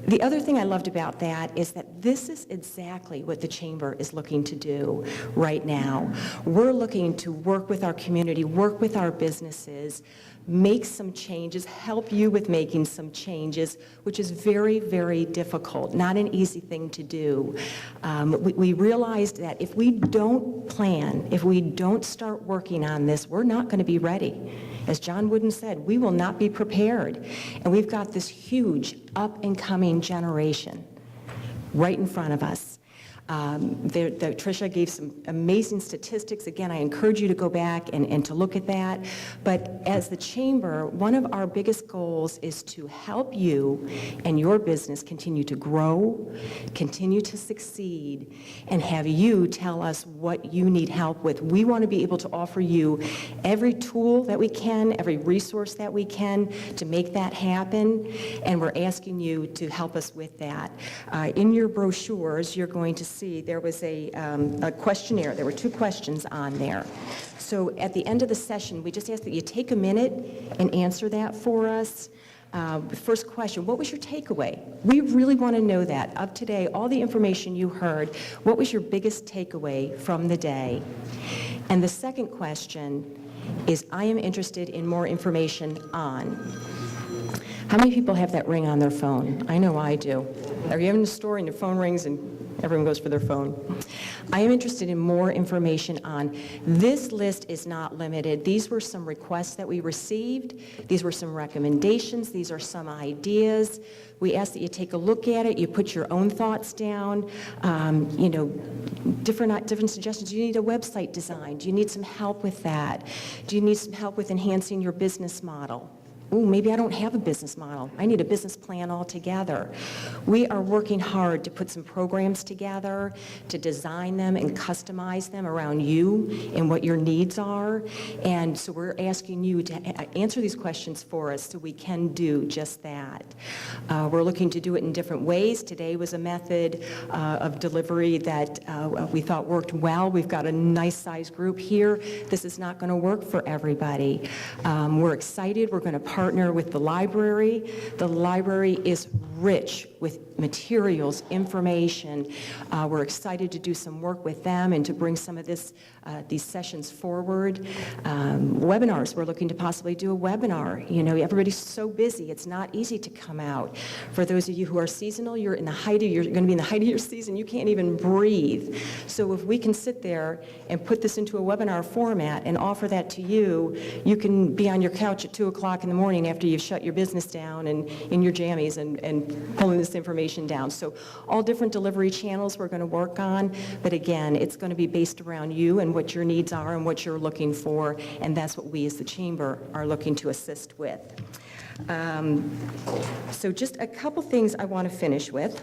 The other thing I loved about that is that this is exactly what the Chamber is looking to do right now. We're looking to work with our community, work with our businesses, make some changes, help you with making some changes, which is very, very difficult, not an easy thing to do. We realized that if we don't plan, if we don't start working on this, we're not going to be ready. As John Wooden said, we will not be prepared. And we've got this huge up-and-coming generation right in front of us. Tricia gave some amazing statistics. Again, I encourage you to go back and to look at that. But as the Chamber, one of our biggest goals is to help you and your business continue to grow, continue to succeed, and have you tell us what you need help with. We want to be able to offer you every tool that we can, every resource that we can to make that happen, and we're asking you to help us with that. In your brochures, you're going to see there was a questionnaire. There were 2 questions on there. So at the end of the session, we just ask that you take a minute and answer that for us. First question, what was your takeaway? We really want to know that. Of today, all the information you heard, what was your biggest takeaway from the day? And the second question is, I am interested in more information on. How many people have that ring on their phone? I know I do. Are you in the store and your phone rings and everyone goes for their phone? I am interested in more information on. This list is not limited. These were some requests that we received. These were some recommendations. These are some ideas. We ask that you take a look at it. You put your own thoughts down. Different suggestions. Do you need a website design? Do you need some help with that? Do you need some help with enhancing your business model? Ooh, maybe I don't have a business model. I need a business plan altogether. We are working hard to put some programs together, to design them and customize them around you and what your needs are. And so we're asking you to answer these questions for us so we can do just that. We're looking to do it in different ways. Today was a method of delivery that we thought worked well. We've got a nice sized group here. This is not going to work for everybody. We're excited. We're going to partner with the library. The library is rich with materials, information. We're excited to do some work with them and to bring some of these sessions forward. Webinars, we're looking to possibly do a webinar. You know, everybody's so busy, it's not easy to come out. For those of you who are seasonal, you're going to be in the height of your season, you can't even breathe. So if we can sit there and put this into a webinar format and offer that to you, you can be on your couch at 2 o'clock in the morning after you've shut your business down and in your jammies and pulling this information down. So all different delivery channels we're going to work on, but again, it's going to be based around you and what your needs are and what you're looking for, and that's what we as the Chamber are looking to assist with. So just a couple things I want to finish with.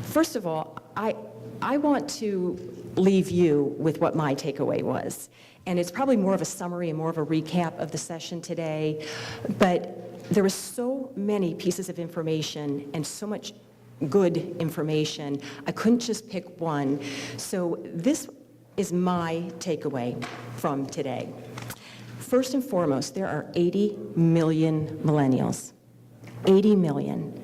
First of all, I want to leave you with what my takeaway was. And it's probably more of a summary and more of a recap of the session today, but there were so many pieces of information and so much good information. I couldn't just pick one. So this is my takeaway from today. First and foremost, there are 80 million millennials. 80 million.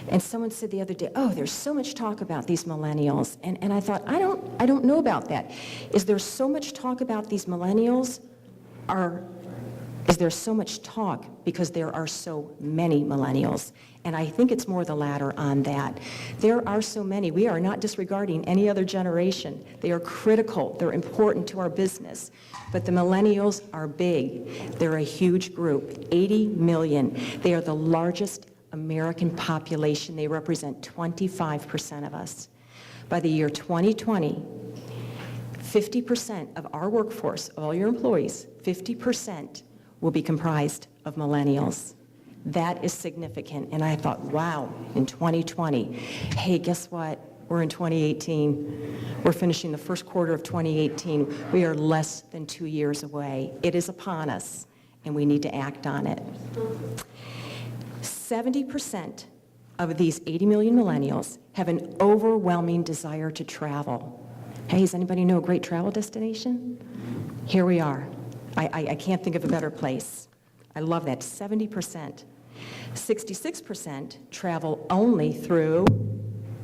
And someone said the other day, oh, there's so much talk about these millennials. And I thought, I don't know about that. Is there so much talk about these millennials? Or is there so much talk because there are so many millennials? And I think it's more the latter on that. There are so many. We are not disregarding any other generation. They are critical. They're important to our business. But the millennials are big. They're a huge group, 80 million. They are the largest American population. They represent 25% of us. By the year 2020, 50% of our workforce, all your employees, 50% will be comprised of millennials. That is significant. And I thought, wow, in 2020, hey, guess what? We're in 2018. We're finishing the first quarter of 2018. We are less than 2 years away. It is upon us, and we need to act on it. 70% of these 80 million millennials have an overwhelming desire to travel. Hey, does anybody know a great travel destination? Here we are. I can't think of a better place. I love that, 70%. 66% travel only through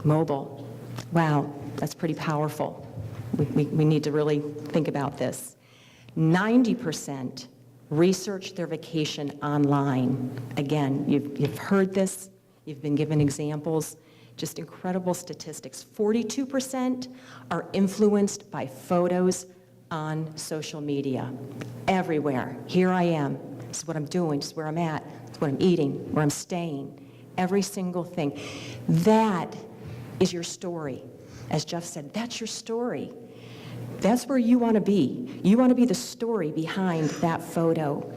mobile. Wow, that's pretty powerful. We need to really think about this. 90% research their vacation online. Again, you've heard this, you've been given examples, just incredible statistics. 42% are influenced by photos on social media. Everywhere. Here I am. This is what I'm doing. This is where I'm at. This is what I'm eating, where I'm staying. Every single thing. That is your story. As Jeff said, that's your story. That's where you want to be. You want to be the story behind that photo.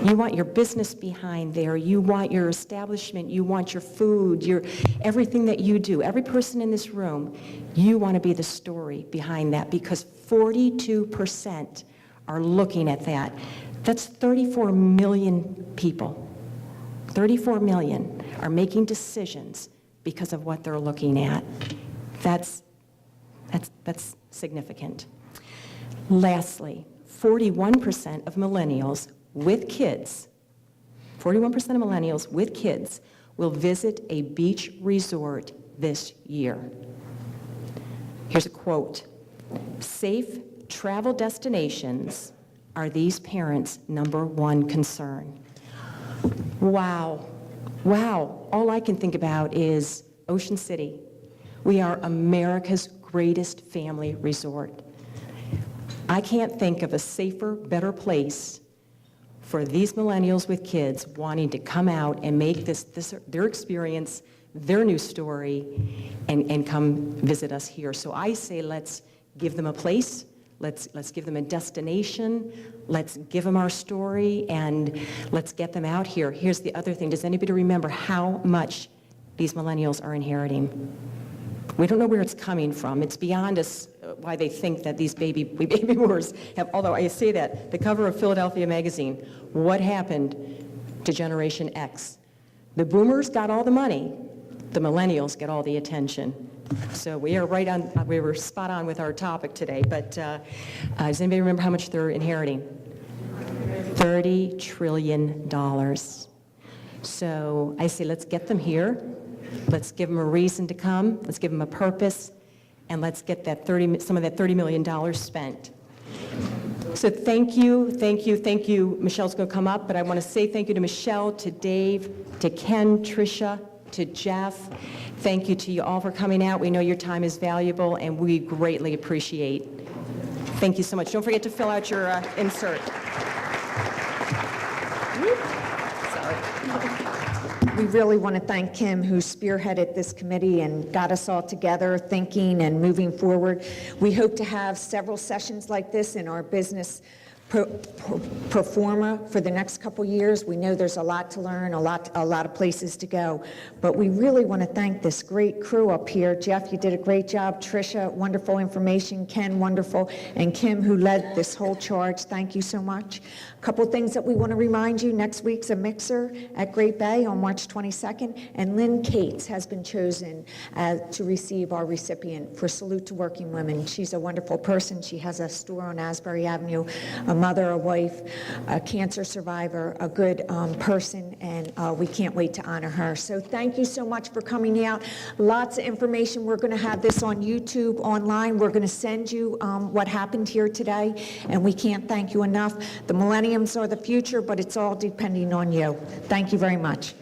You want your business behind there. You want your establishment. You want your food, everything that you do. Every person in this room, you want to be the story behind that because 42% are looking at that. That's 34 million people. 34 million are making decisions because of what they're looking at. That's significant. Lastly, 41% of millennials with kids, 41% of millennials with kids will visit a beach resort this year. Here's a quote. Safe travel destinations are these parents' #1 concern. Wow. Wow. All I can think about is Ocean City. We are America's greatest family resort. I can't think of a safer, better place for these millennials with kids wanting to come out and make this their experience, their new story, and come visit us here. So I say let's give them a place, let's give them a destination, let's give them our story, and let's get them out here. Here's the other thing. Does anybody remember how much these millennials are inheriting? We don't know where it's coming from. It's beyond us why they think that these baby boomers have, although I say that, the cover of Philadelphia magazine, what happened to Generation X? The boomers got all the money, the millennials get all the attention. So we are right on, we were spot on with our topic today, but does anybody remember how much they're inheriting? $30 trillion. So I say let's get them here. Let's give them a reason to come. Let's give them a purpose, and let's get that some of that $30 million spent. So thank you. Michelle's going to come up, but I want to say thank you to Michelle, to Dave, to Ken, Tricia, to Jeff. Thank you to you all for coming out. We know your time is valuable, and we greatly appreciate. Thank you so much. Don't forget to fill out your insert. We really want to thank Kim, who spearheaded this committee and got us all together thinking and moving forward. We hope to have several sessions like this in our business pro forma for the next couple years. We know there's a lot to learn, a lot of places to go, but we really want to thank this great crew up here. Jeff, you did a great job. Tricia, wonderful information. Ken, wonderful. And Kim, who led this whole charge, thank you so much. A couple things that we want to remind you. Next week's a mixer at Great Bay on March 22nd, and Lynn Cates has been chosen to receive our recipient for Salute to Working Women. She's a wonderful person. She has a store on Asbury Avenue, a mother, a wife, a cancer survivor, a good person, and we can't wait to honor her. So thank you so much for coming out. Lots of information. We're going to have this on YouTube, online. We're going to send you what happened here today, and we can't thank you enough. The millenniums are the future, but it's all depending on you. Thank you very much.